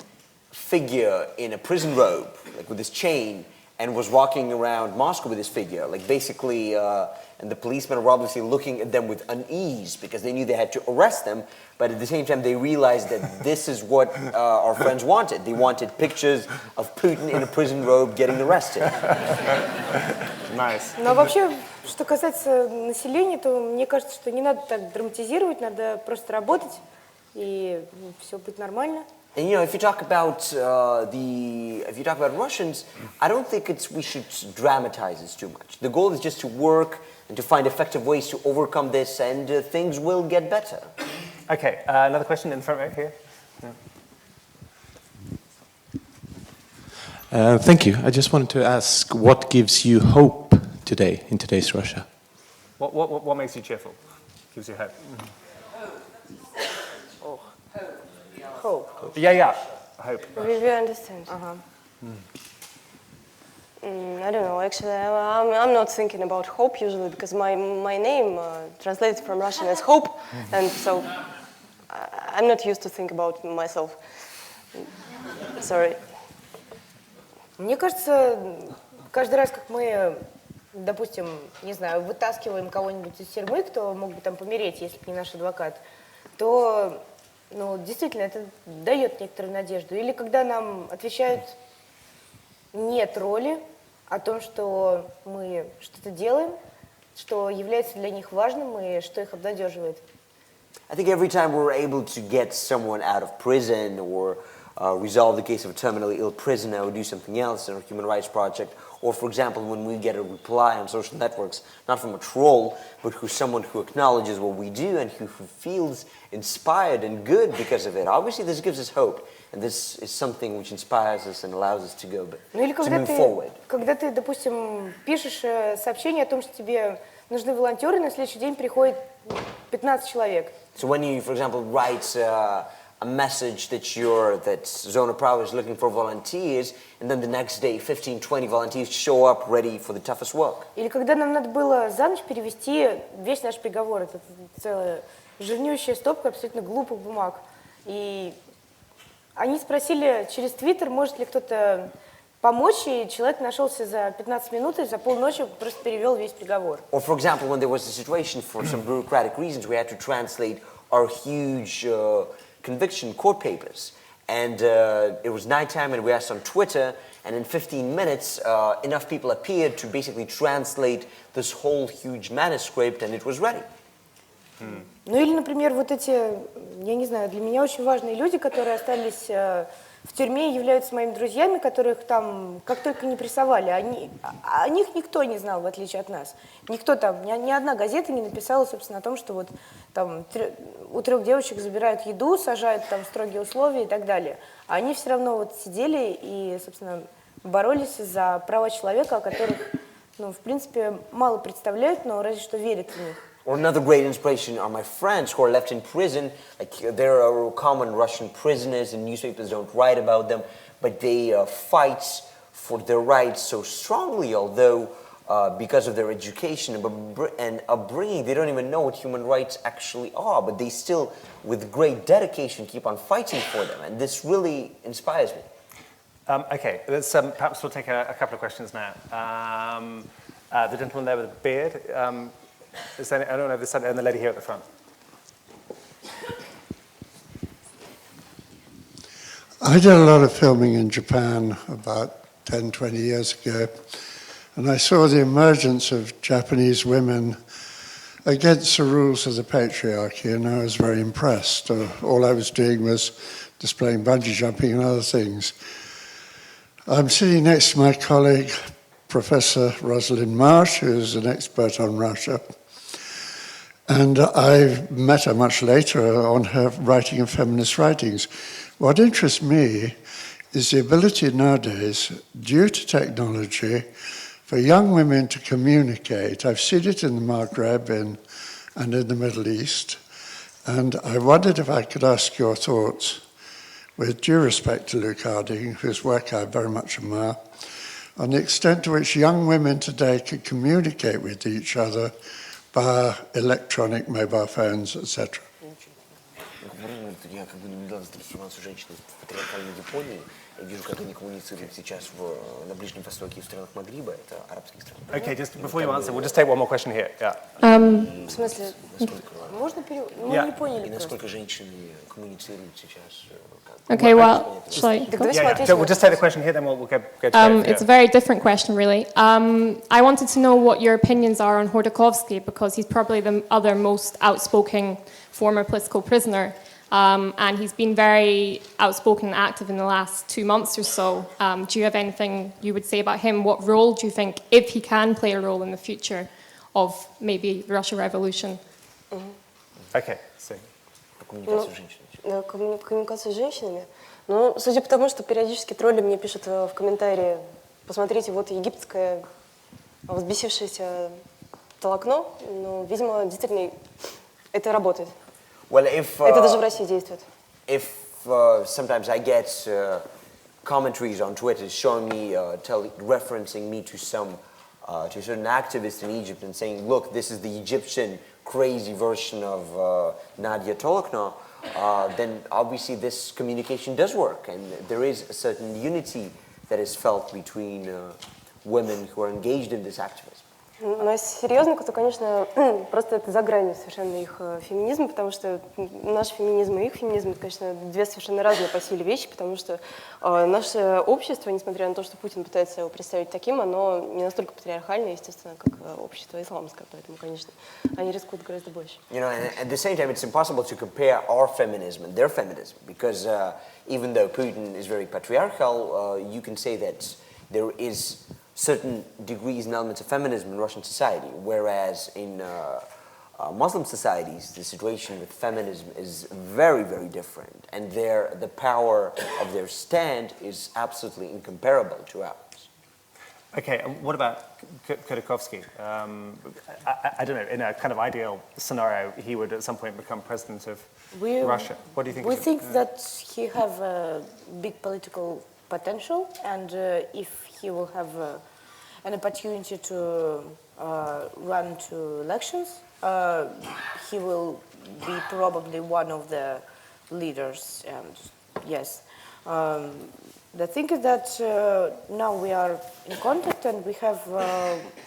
figure in a prison robe, like with this chain, and was walking around Moscow with this figure, like basically, and the policemen were obviously looking at them with unease because they knew they had to arrest them, but at the same time they realized that this is what our friends wanted. They wanted pictures of Putin in a prison robe getting arrested. Nice. Но вообще, что касается населения, то мне кажется, что не надо так драматизировать, надо просто работать, и все будет нормально. And if you talk about Russians, I don't think we should dramatize this too much. The goal is just to work and to find effective ways to overcome this, and things will get better. Okay, another question in front right here. Yeah. Thank you. I just wanted to ask, what gives you hope today in today's Russia? What makes you cheerful? Gives you hope? Hope. Yeah, hope. We understand. I don't know, actually, I'm not thinking about hope usually, because my name translated from Russian as hope, and so I'm not used to think about myself. Sorry. Мне кажется, каждый раз, как мы, допустим, не знаю, вытаскиваем кого-нибудь из тюрьмы, кто мог бы там помереть, если бы не наш адвокат, то, действительно, это дает некоторую надежду. Или когда нам отвечают «нет» роли о том, что мы что-то делаем, что является для них важным и что их обнадеживает. I think every time we're able to get someone out of prison or resolve the case of a terminally ill prisoner or do something else in our human rights project, or for example when we get a reply on social networks, not from a troll, but who's someone who acknowledges what we do and who feels inspired and good because of it. Obviously this gives us hope, and this is something which inspires us and allows us to go, to move forward. Когда ты, допустим, пишешь сообщение о том, что тебе нужны волонтеры, на следующий день приходит 15 человек. So when you, for example, write a message that Zona Prava is looking for volunteers, and then the next day 15-20 volunteers show up ready for the toughest work. Или когда нам надо было за ночь перевести весь наш приговор, это целая жирнющая стопка абсолютно глупых бумаг. И они спросили через Твиттер, может ли кто-то помочь, и человек нашелся за 15 минут и за полночи просто перевел весь приговор. Or for example, when there was a situation for some bureaucratic reasons, we had to translate our huge conviction court papers. And it was nighttime, and we asked on Twitter, and in 15 minutes, enough people appeared to basically translate this whole huge manuscript, and it was ready. Ну или, например, вот эти, я не знаю, для меня очень важные люди, которые остались в тюрьме, являются моими друзьями, которых там как только не прессовали, о них никто не знал, в отличие от нас. Никто там, ни одна газета не написала, собственно, о том, что вот там у 3 девочек забирают еду, сажают там строгие условия и так далее. А они все равно вот сидели и, собственно, боролись за права человека, о которых, в принципе, мало представляют, но разве что верят в них. Or another great inspiration are my friends who are left in prison. Like there are common Russian prisoners, and newspapers don't write about them, but they fight for their rights so strongly, although because of their education and upbringing, they don't even know what human rights actually are, but they still, with great dedication, keep on fighting for them, and this really inspires me. Okay, perhaps we'll take a couple of questions now. The gentleman there with the beard. Is there I don't know if there's and the lady here at the front. I did a lot of filming in Japan about 10, 20 years ago, and I saw the emergence of Japanese women against the rules of the patriarchy, and I was very impressed. All I was doing was displaying bungee jumping and other things. I'm sitting next to my colleague, Professor Rosalind Marsh, who's an expert on Russia, and I met her much later on her writing of feminist writings. What interests me is the ability nowadays, due to technology, for young women to communicate. I've seen it in the Maghreb and in the Middle East, and I wondered if I could ask your thoughts, with due respect to Luke Harding, whose work I very much admire, on the extent to which young women today can communicate with each other via electronic mobile phones, etc. Я как бы недавно встречался с женщиной в патриархальной Японии. Я вижу, как они коммуницируют сейчас на Ближнем Востоке и в странах Магриба, это арабские страны. Okay, just before you answer, we'll just take one more question here. Yeah. В смысле, можно перевод? Мы не поняли И просто. насколько женщины коммуницируют сейчас? Okay, well, shall I go? So we'll just take the question here, then we'll go to It's a very different question, really. I wanted to know what your opinions are on Khodorkovsky, because he's probably the other most outspoken former political prisoner. And he's been very outspoken and active in the last 2 months or so. Do you have anything you would say about him? What role do you think, if he can play a role in the future of maybe the Russian Revolution? Okay, so. Коммуникацию с женщинами. Коммуникация с женщинами. Ну, судя по тому, что периодически тролли мне пишут в комментарии, посмотрите, вот египетское взбесившееся толокно, ну, видимо, действительно это работает. Well, if Это даже в России действует. If sometimes I get commentaries on Twitter showing me, referencing me to to a certain activist in Egypt and saying, look, this is the Egyptian crazy version of Nadya Tolokonnikova, then obviously this communication does work, and there is a certain unity that is felt between women who are engaged in this activism. Но если серьезно, то, конечно, просто это за гранью совершенно их феминизм, потому что наш феминизм и их феминизм, это, конечно, две совершенно разные по силе вещи, потому что наше общество, несмотря на то, что Путин пытается его представить таким, оно не настолько патриархальное, естественно, как общество исламское, поэтому, конечно, они рискуют гораздо больше. You know, and at the same time, it's impossible to compare our feminism and their feminism, because even though Putin is very patriarchal, you can say that there is certain degrees and elements of feminism in Russian society, whereas in Muslim societies, the situation with feminism is very, very different, and the power of their stand is absolutely incomparable to ours. Okay, and what about Khodorkovsky? I don't know, in a kind of ideal scenario, he would at some point become president of Russia. What do you think? We think that he have a big political potential, and if he will have an opportunity to run to elections, he will be probably one of the leaders. And yes, the thing is that now we are in contact, and we have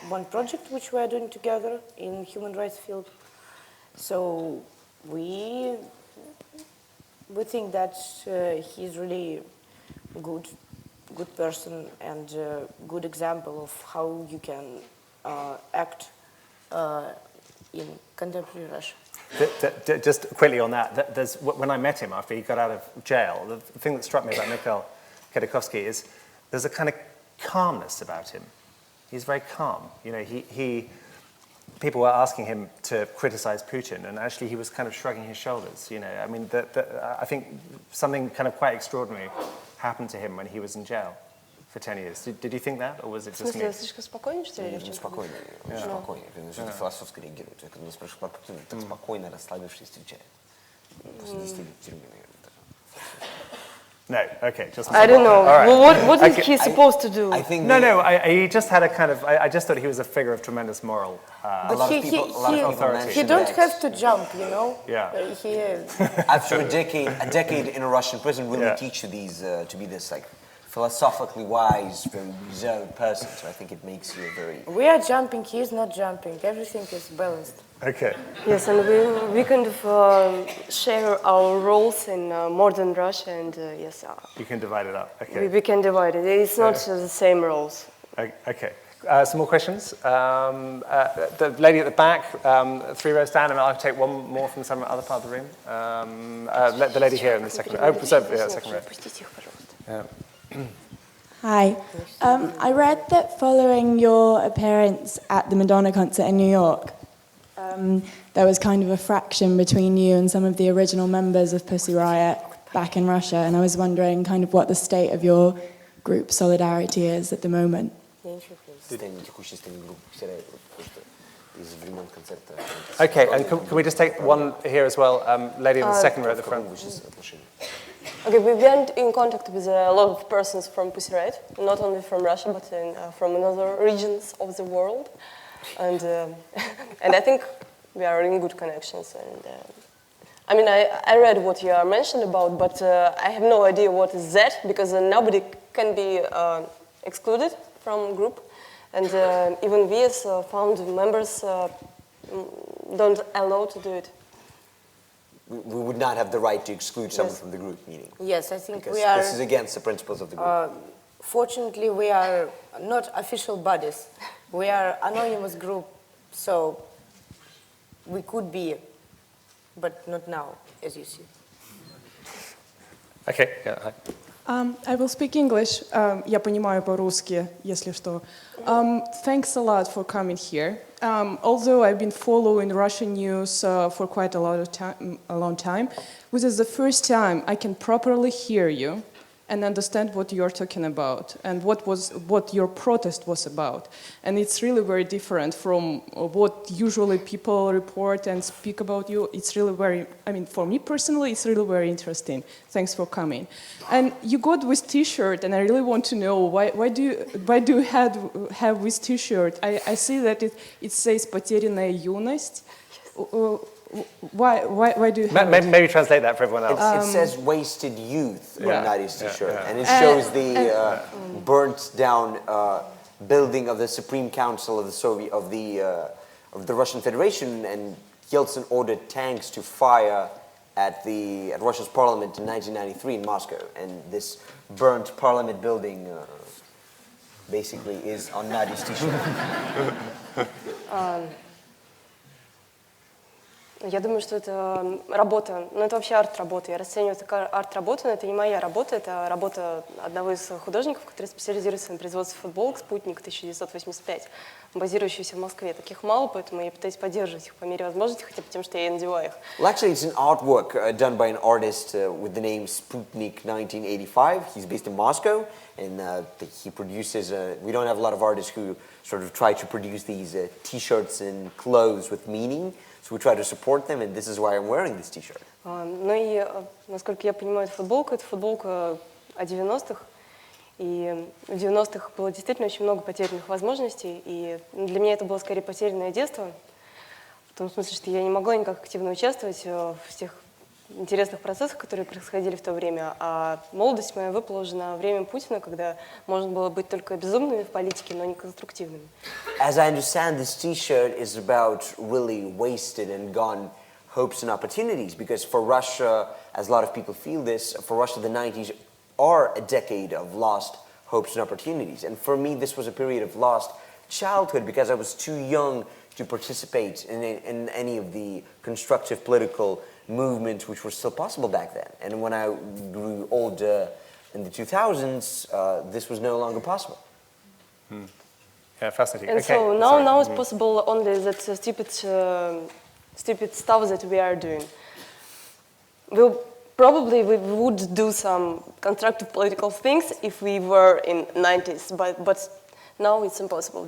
one project which we are doing together in human rights field. So we think that he's really good person and good example of how you can act in contemporary Russia. Just quickly on that, when I met him after he got out of jail, the thing that struck me about Mikhail Khodorkovsky is there's a kind of calmness about him. He's very calm. You know, people were asking him to criticize Putin, and actually he was kind of shrugging his shoulders. You know, I mean, I think something kind of quite extraordinary happened to him when he was in jail for 10 years. Did you think that, or was it just me? Слишком спокойно, что ли? Спокойно, спокойно. Это философски реагирует. Когда нас спрашивают про Путина, так спокойно, расслабившись встречает. После 10 лет в тюрьме, наверное. No, okay, just... I don't know. Right. Well, what is he supposed to do? I think he just had a kind of... I just thought he was a figure of tremendous moral But he don't mention have to jump, you know? Yeah. He after a decade in a Russian prison, will we teach you these to be this like philosophically wise, very reserved person. So I think it makes you a very... We are jumping, he is not jumping. Everything is balanced. Okay. Yes, and we kind of share our roles in modern Russia, and yes, You can divide it up. Okay. we can divide it. It's not the same roles. Okay. Some more questions? The lady at the back, 3 rows down, and I'll take one more from some other part of the room. The lady here in the second row. Oh, sorry, yeah, second row. Hi. I read that following your appearance at the Madonna concert in New York, there was kind of a fraction between you and some of the original members of Pussy Riot back in Russia, and I was wondering kind of what the state of your group solidarity is at the moment. Okay, and can we just take one here as well? Lady in the second row at the front. Okay, we've been in contact with a lot of persons from Pussy Riot, not only from Russia, but from other regions of the world. And and I think we are in good connections. And I mean, I read what you are mentioned about, but I have no idea what is that, because nobody can be excluded from group. And even we as found members don't allow to do it. We would not have the right to exclude someone from the group, meaning? Yes, I think Because we are... this is against the principles of the group. Fortunately, we are not official bodies. We are anonymous group, so we could be, but not now, as you see. Okay, yeah, hi. I will speak English. Я понимаю по-русски, если что. Thanks a lot for coming here. Although I've been following Russian news for quite a long time, this is the first time I can properly hear you and understand what you're talking about and what your protest was about. And it's really very different from what usually people report and speak about you. It's really very, I mean, for me personally, it's really very interesting. Thanks for coming. And you got this T-shirt, and I really want to know why do you have this T-shirt? I see that it says "Потерянная юность." Why do you have maybe translate that for everyone else. It says "wasted youth" on Nadya's T-shirt, and it shows the burnt down building of the Supreme Council of the Russian Federation, and Yeltsin ordered tanks to fire at Russia's parliament in 1993 in Moscow, and this burnt parliament building basically is on Nadya's T-shirt. Я думаю, что это работа, ну это вообще арт-работа. Я расцениваю это как арт-работу, но это не моя работа, это работа одного из художников, который специализируется на производстве футболок «Спутник» 1985, базирующийся в Москве. Таких мало, поэтому я пытаюсь поддерживать их по мере возможности, хотя бы тем, что я надеваю их. Well, actually, it's an artwork done by an artist with the name Sputnik 1985. He's based in Moscow, and he produces... we don't have a lot of artists who sort of try to produce these T-shirts and clothes with meaning. So we try to support them, and this is why I'm wearing this T-shirt. Ну и, насколько я понимаю, это футболка о 90-х. И в 90-х было действительно очень много потерянных возможностей, и для меня это было скорее потерянное детство, в том смысле, что я не могла никак активно участвовать в тех интересных процессах, которые происходили в то время, а молодость моя выпала уже на время Путина, когда можно было быть только безумными в политике, но не конструктивными. As I understand, this T-shirt is about really wasted and gone hopes and opportunities, because for Russia, as a lot of people feel this, for Russia the 90s are a decade of lost hopes and opportunities. And for me, this was a period of lost childhood, because I was too young to participate in any of the constructive political movements which were still possible back then. And when I grew older in the 2000s, this was no longer possible. Yeah, fascinating. And okay. so now it's possible only that stupid stuff that we are doing. Probably we would do some constructive political things if we were in 90s, but now it's impossible.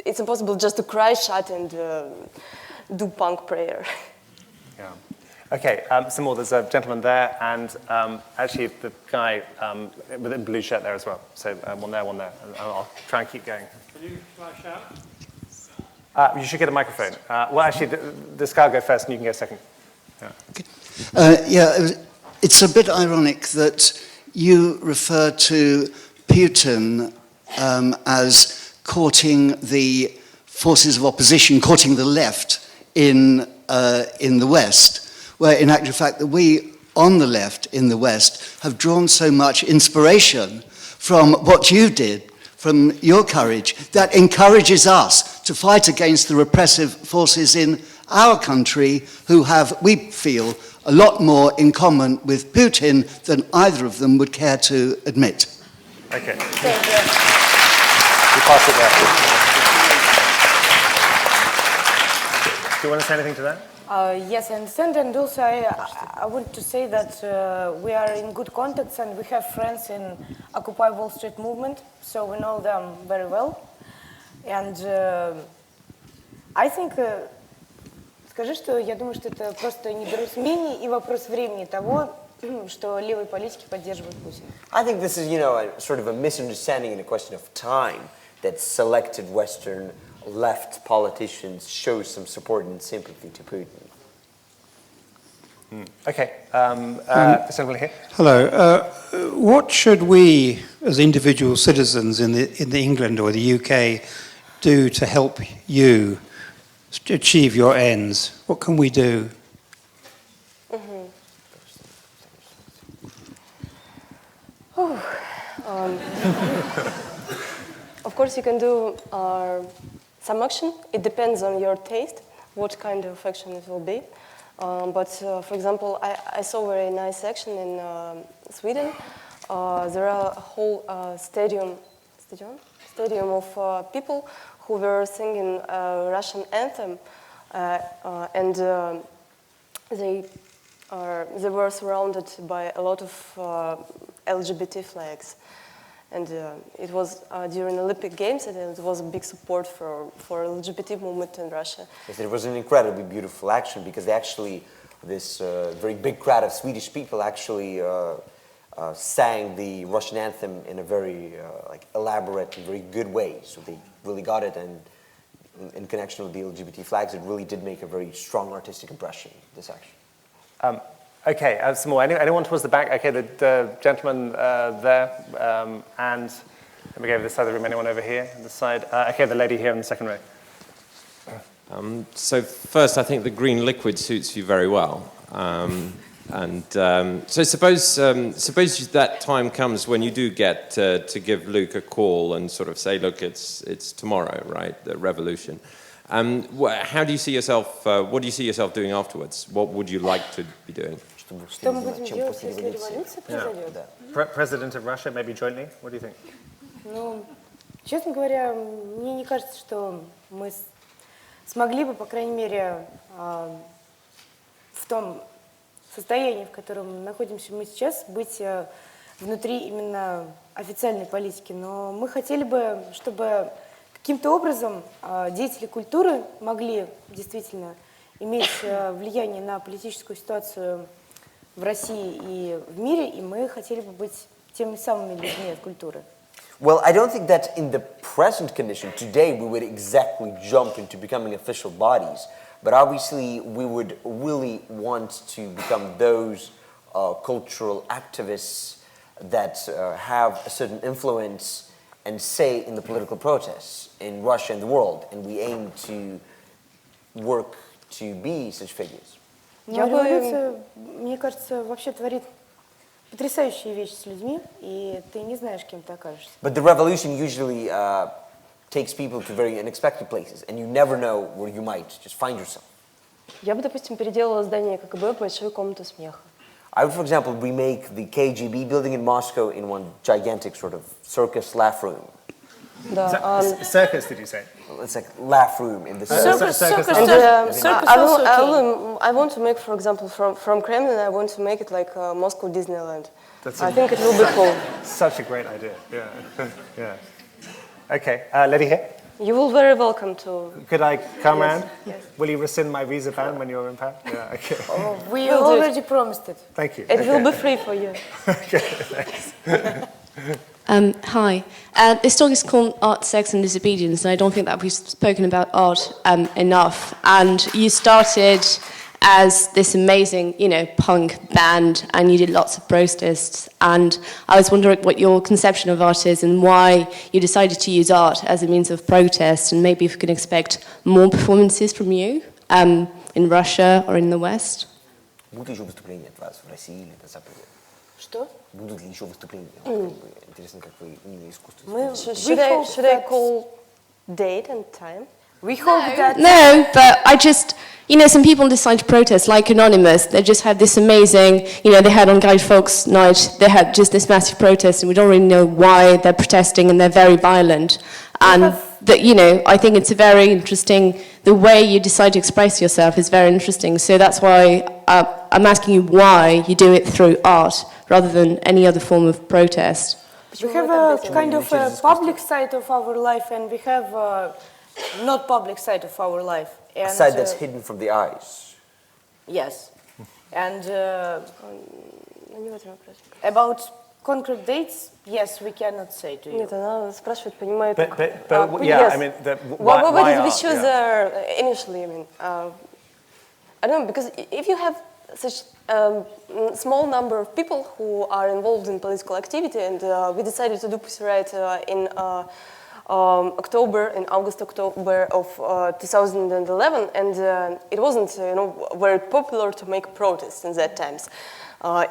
It's impossible just to cry, shut, and do punk prayer. Yeah. Okay, some more. There's a gentleman there, and actually the guy with the blue shirt there as well. So one there, one there. And I'll try and keep going. Can you flash out? You should get a microphone. Well, actually, this guy will go first, and you can go second. Yeah. It's a bit ironic that you refer to Putin as courting the forces of opposition, courting the left in the West, where in actual fact that we on the left in the West have drawn so much inspiration from what you did, from your courage, that encourages us to fight against the repressive forces in our country who have, we feel, a lot more in common with Putin than either of them would care to admit. Okay. Thank you. You pass it there. Do you want to say anything to that? Yes, I understand, and also I want to say that we are in good contacts and we have friends in Occupy Wall Street movement, so we know them very well. And I think, скажи, что я думаю, что это просто недоразумение и вопрос времени того, что левые политики поддерживают Путина. I think this is, a sort of a misunderstanding and a question of time that selected Western left politicians show some support and sympathy to Putin. Okay. Somebody here. Hello. What should we, as individual citizens in England or the UK, do to help you achieve your ends? What can we do? Of course, you can do some action. It depends on your taste, what kind of action it will be. But for example, I saw a very nice action in Sweden. There are a whole stadium of people who were singing Russian anthem, and they were surrounded by a lot of LGBT flags. And it was during Olympic Games, and it was a big support for LGBT movement in Russia. Yes, it was an incredibly beautiful action because they actually, this very big crowd of Swedish people actually sang the Russian anthem in a very elaborate and very good way. So they really got it, and in connection with the LGBT flags, it really did make a very strong artistic impression, this action. Okay, some more. Anyone towards the back? Okay, the gentleman there, and let me go to this side of the room. Anyone over here, on this side? Okay, the lady here in the second row. So first, I think the green liquid suits you very well. So suppose that time comes when you do get to give Luke a call and sort of say, look, it's tomorrow, right? The revolution. How do you see yourself? What do you see yourself doing afterwards? What would you like to be doing? Что мы будем делать, если революция произойдет? President of Russia, maybe jointly. What do you think? Ну, честно говоря, мне не кажется, что мы смогли бы, по крайней мере, в том состоянии, в котором находимся мы сейчас, быть внутри именно официальной политики. Но мы хотели бы, чтобы каким-то образом деятели культуры могли действительно иметь влияние на политическую ситуацию в России и в мире, и мы хотели бы быть теми самыми людьми от культуры. Well, I don't think that in the present condition, today, we would exactly jump into becoming official bodies. But obviously, we would really want to become those cultural activists that have a certain influence and say in the political protests in Russia and the world. And we aim to work to be such figures. Революция, мне кажется, вообще творит потрясающие вещи с людьми, и ты не знаешь, кем ты окажешься. But the revolution usually takes people to very unexpected places, and you never know where you might just find yourself. Я бы, допустим, переделала здание КГБ в большую комнату смеха. I would, for example, remake the KGB building in Moscow in one gigantic sort of circus laugh room. Да. Circus, did you say? It's like laugh room in the Circus. I want to make, for example, from Kremlin, I want to make it like Moscow Disneyland. I think it will be cool. Such a great idea. Yeah. Yeah. Okay, lady here. You will very welcome to. Could I come around? Yes. Will you rescind my visa ban when you're in power? Yeah. Okay. Oh, we already promised it. Thank you. It will be free for you. Okay. Thanks. Hi. This talk is called Art, Sex and Disobedience, and I don't think that we've spoken about art enough. And you started as this amazing, punk band, and you did lots of protests. And I was wondering what your conception of art is and why you decided to use art as a means of protest, and maybe if we can expect more performances from you in Russia or in the West. Будут еще выступления от вас в России или на Западе? Что? Будут ли еще выступления? Интересно, как вы именно искусство. Should I call date and time? We hope that... No, but I just, some people decide to protest, like Anonymous. They just had this amazing, they had on Guy Fawkes' night, they had just this massive protest, and we don't really know why they're protesting, and they're very violent. And that, I think it's a very interesting, the way you decide to express yourself is very interesting. So that's why I'm asking you why you do it through art rather than any other form of protest. We have a kind of a public side of our life, and we have a not public side of our life. And, a side that's hidden from the eyes. Yes. And about concrete dates, yes, we cannot say to you. Нет, она спрашивает, понимает. But yeah, yes. I mean, why did we art, choose initially? I mean, I don't know, because if you have such small number of people who are involved in political activity, and we decided to do Pussy Riot in August, October of 2011, and it wasn't, very popular to make protests in that times.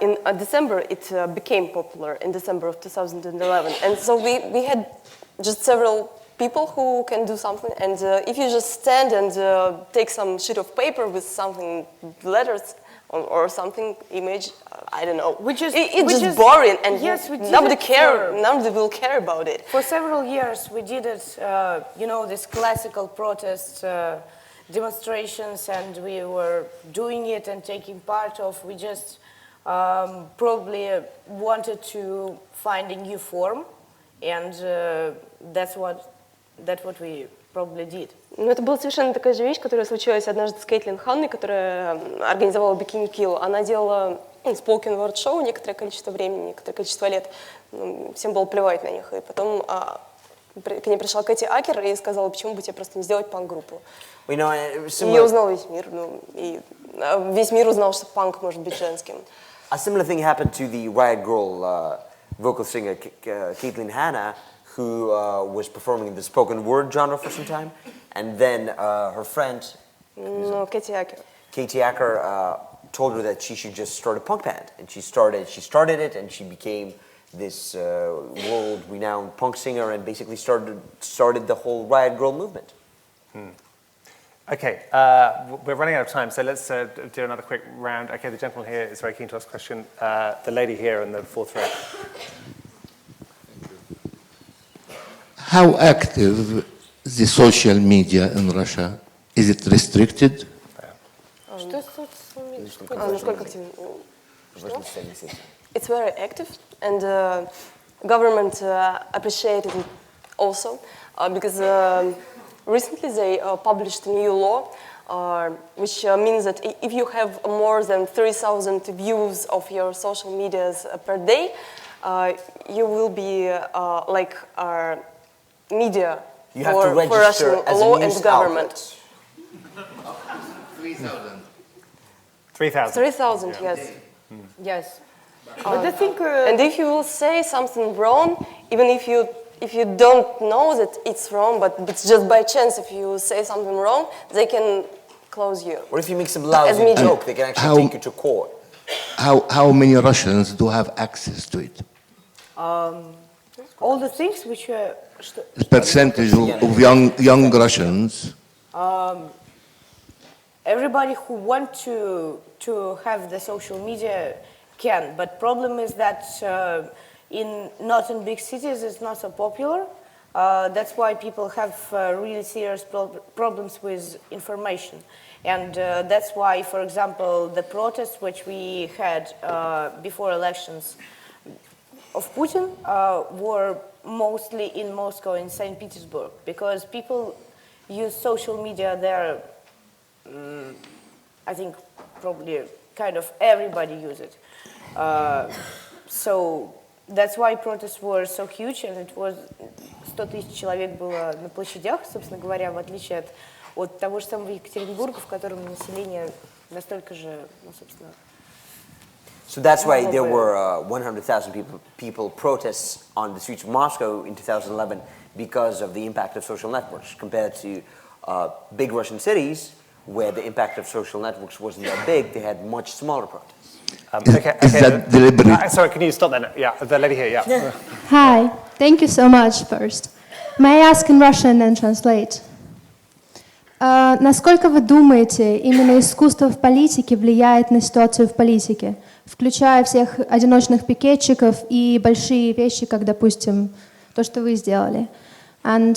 In December, it became popular in December of 2011, and so we had just several people who can do something, and if you just stand and take some sheet of paper with something, letters or something, image, I don't know. It's just boring, and yes, nobody will care about it. For several years, we did it, this classical protest demonstrations, and we were doing it and taking part of. We just probably wanted to find a new form, and that's what we probably did. Ну, это была совершенно такая же вещь, которая случилась однажды с Кейтлин Ханной, которая организовала Bikini Kill. Она делала spoken word шоу некоторое количество времени, некоторое количество лет. Всем было плевать на них. И потом к ней пришла Кэти Акер и сказала, почему бы тебе просто не сделать панк-группу. Ее узнал весь мир. И весь мир узнал, что панк может быть женским. A similar thing happened to the Riot Girl vocal singer Caitlin Hanna, who was performing in the spoken word genre for some time, and then her friend Katie Acker told her that she should just start a punk band, and she started it, and she became this world-renowned punk singer, and basically started the whole Riot Girl movement. Okay, we're running out of time, so let's do another quick round. Okay, the gentleman here is very keen to ask a question. The lady here in the fourth row. How active the social media in Russia? Is it restricted? It's very active, and government appreciated it also, because recently they published a new law, which means that if you have more than 3,000 views of your social medias per day, you will be like our media for Russian law and government. 3,000. 3,000, yes. Yes. But I think, and if you will say something wrong, even if you don't know that it's wrong, but it's just by chance, if you say something wrong, they can close you. Or if you make some lousy joke, they can actually take you to court. How many Russians do have access to it? All the things which are... The percentage of young Russians? Everybody who wants to have the social media can, but problem is that not in big cities it's not so popular. That's why people have really serious problems with information. And that's why, for example, the protests which we had before elections of Putin were mostly in Moscow and St. Petersburg, because people use social media there. I think probably kind of everybody use it. So that's why protests were so huge, and it was 100 тысяч человек было на площадях, собственно говоря, в отличие от того же самого Екатеринбурга, в котором население настолько же, ну, собственно... So that's why there were 100,000 people protests on the streets of Moscow in 2011 because of the impact of social networks compared to big Russian cities where the impact of social networks wasn't that big. They had much smaller protests. Is that deliberate? Sorry, can you stop that? Yeah, the lady here, yeah. Hi, thank you so much first. May I ask in Russian and translate? Насколько вы думаете, именно искусство в политике влияет на ситуацию в политике, включая всех одиночных пикетчиков и большие вещи, как, допустим, то, что вы сделали? And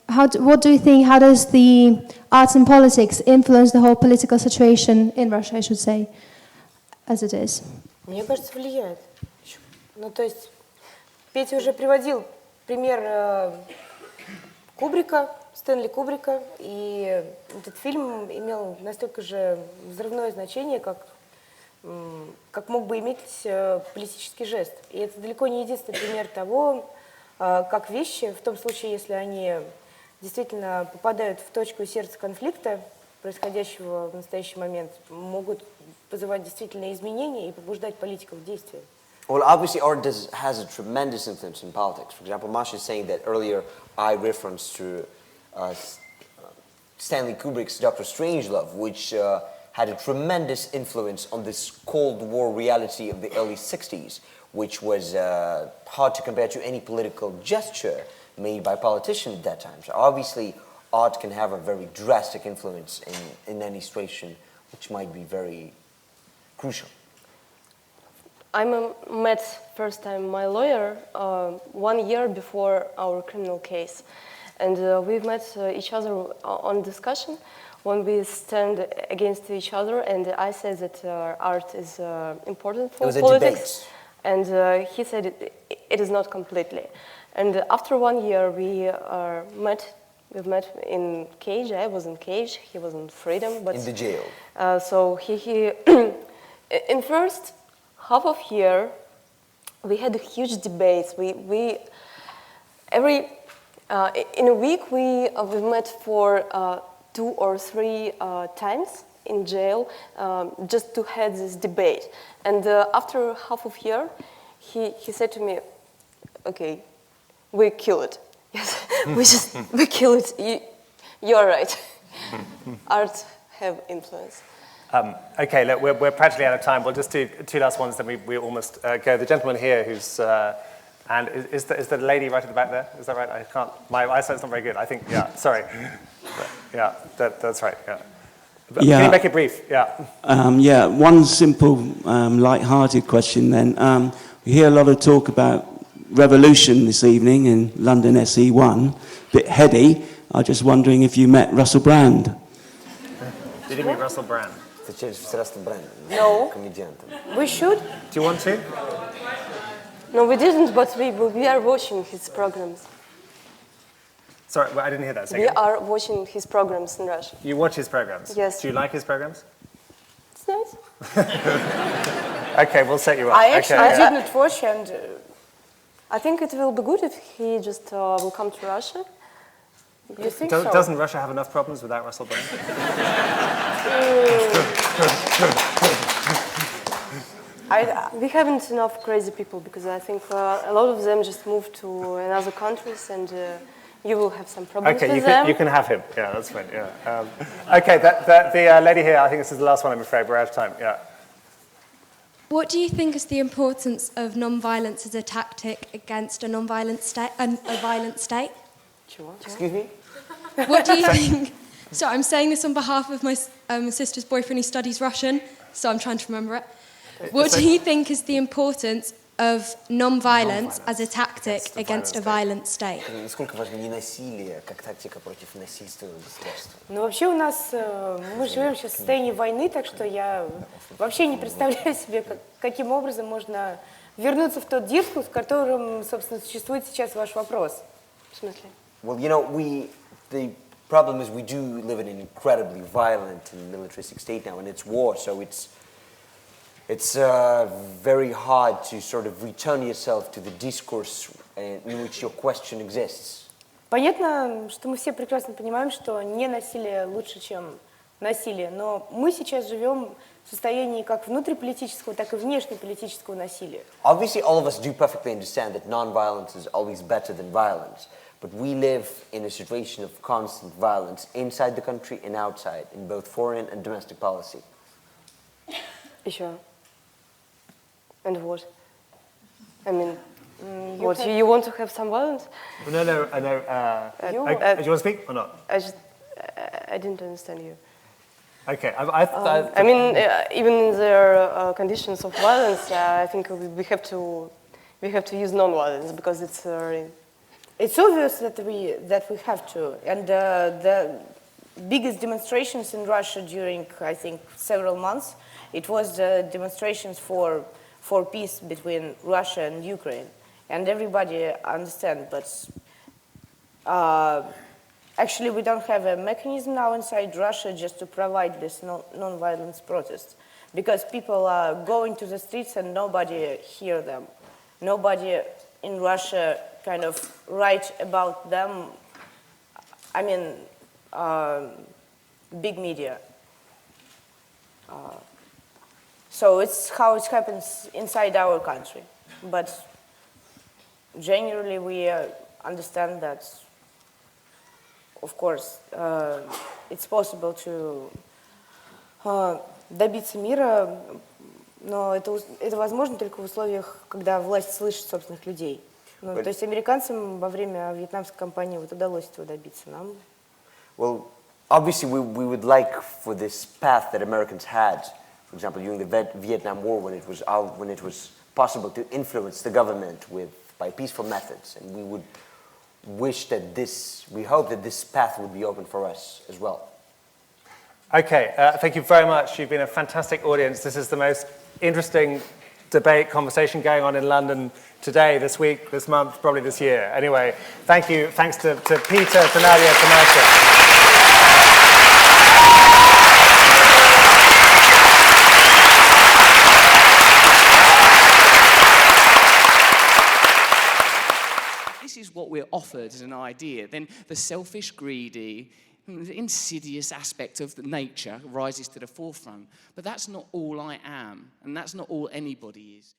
what do you think, how does the arts and politics influence the whole political situation in Russia, I should say, as it is? Мне кажется, влияет. Ну, то есть, Петя уже приводил пример Кубрика, Стэнли Кубрика, и этот фильм имел настолько же взрывное значение, как мог бы иметь политический жест. И это далеко не единственный пример того, как вещи, в том случае, если они действительно попадают в точку сердца конфликта, происходящего в настоящий момент, могут вызывать действительно изменения и побуждать политиков к действию. Well, obviously art has a tremendous influence in politics. For example, Masha is saying that earlier I referenced to Stanley Kubrick's Dr. Strangelove, which had a tremendous influence on this Cold War reality of the early 60s, which was hard to compare to any political gesture made by politicians at that time. So obviously art can have a very drastic influence in any situation, which might be very crucial. I met first time my lawyer 1 year before our criminal case. And we've met each other on discussion when we stand against each other, and I said that art is important for politics. And he said it is not completely. And after 1 year, we've met in cage. I was in cage, he was in freedom. But in the jail. So he in first half of year, we had a huge debate. In a week, we met for 2 or 3 times in jail just to have this debate. And after half of year, he said to me, "Okay, we kill it. Yes, we kill it. You're right. Art have influence." Okay, look, we're practically out of time. We'll just do 2 last ones, then we almost go. The gentleman here who's... and is the lady right at the back there? Is that right? I can't. My eyesight's not very good. I think. Yeah. Sorry. Yeah. That's right. Yeah. Can you make it brief? Yeah. Yeah. One simple, light-hearted question. Then we hear a lot of talk about revolution this evening in London SE1. Bit heady. I'm just wondering if you met Russell Brand. Did you meet Russell Brand? No. We should. Do you want to? No, we didn't, but we are watching his programs. Sorry, I didn't hear that. We are watching his programs in Russia. You watch his programs? Yes. Do you like his programs? It's nice. Okay, we'll set you up. I actually didn't watch, and I think it will be good if he just will come to Russia. You think so? Doesn't Russia have enough problems without Russell Brand? We haven't enough crazy people because I think a lot of them just moved to another countries, and you will have some problems with them. Okay, you can have him. Yeah, that's fine. Yeah. Okay, the lady here, I think this is the last one, I'm afraid. We're out of time. Yeah. What do you think is the importance of non-violence as a tactic against a non-violent state, a violent state? Excuse me? What do you think? So I'm saying this on behalf of my sister's boyfriend who studies Russian, so I'm trying to remember it. What do you think is the importance of non-violence as a tactic against a violent state? Насколько важно ненасилие как тактика против насильственного государства? Ну, вообще у нас, мы живем сейчас в состоянии войны, так что я вообще не представляю себе, каким образом можно вернуться в тот дискурс, в котором, собственно, существует сейчас ваш вопрос. В смысле? Well, you know, the problem is we do live in an incredibly violent and militaristic state now, and it's war, so it's very hard to sort of return yourself to the discourse in which your question exists. Понятно, что мы все прекрасно понимаем, что не насилие лучше, чем насилия. Но мы сейчас живем в состоянии как внутриполитического, так и внешнеполитического насилия. Obviously, all of us do perfectly understand that non-violence is always better than violence. But we live in a situation of constant violence inside the country and outside, in both foreign and domestic policy. Еще. And what? I mean, what, you want to have some violence? No, I know. Do you want to speak or not? I didn't understand you. Okay, I mean, even in their conditions of violence, I think we have to use non-violence because it's It's obvious that we have to, and the biggest demonstrations in Russia during, I think, several months, it was demonstrations for peace between Russia and Ukraine, and everybody understands. But actually, we don't have a mechanism now inside Russia just to provide this non-violence protest, because people are going to the streets and nobody hear them. Nobody in Russia kind of write about them. I mean, big media. So it's how it happens inside our country. But generally, we understand that, of course, it's possible to добиться мира, но это возможно только в условиях, когда власть слышит собственных людей. Ну, то есть американцам во время вьетнамской кампании вот удалось этого добиться. Нам. Well, obviously, we would like for this path that Americans had, for example, during the Vietnam War, when it was possible to influence the government by peaceful methods, and we would we hope that this path would be open for us as well. Okay, thank you very much. You've been a fantastic audience. This is the most interesting debate, conversation going on in London today, this week, this month, probably this year. Anyway, thank you. Thanks to Peter, to Nadya, to Masha. This is what we're offered as an idea. Then the selfish, greedy, the insidious aspect of the nature rises to the forefront. But that's not all I am, and that's not all anybody is.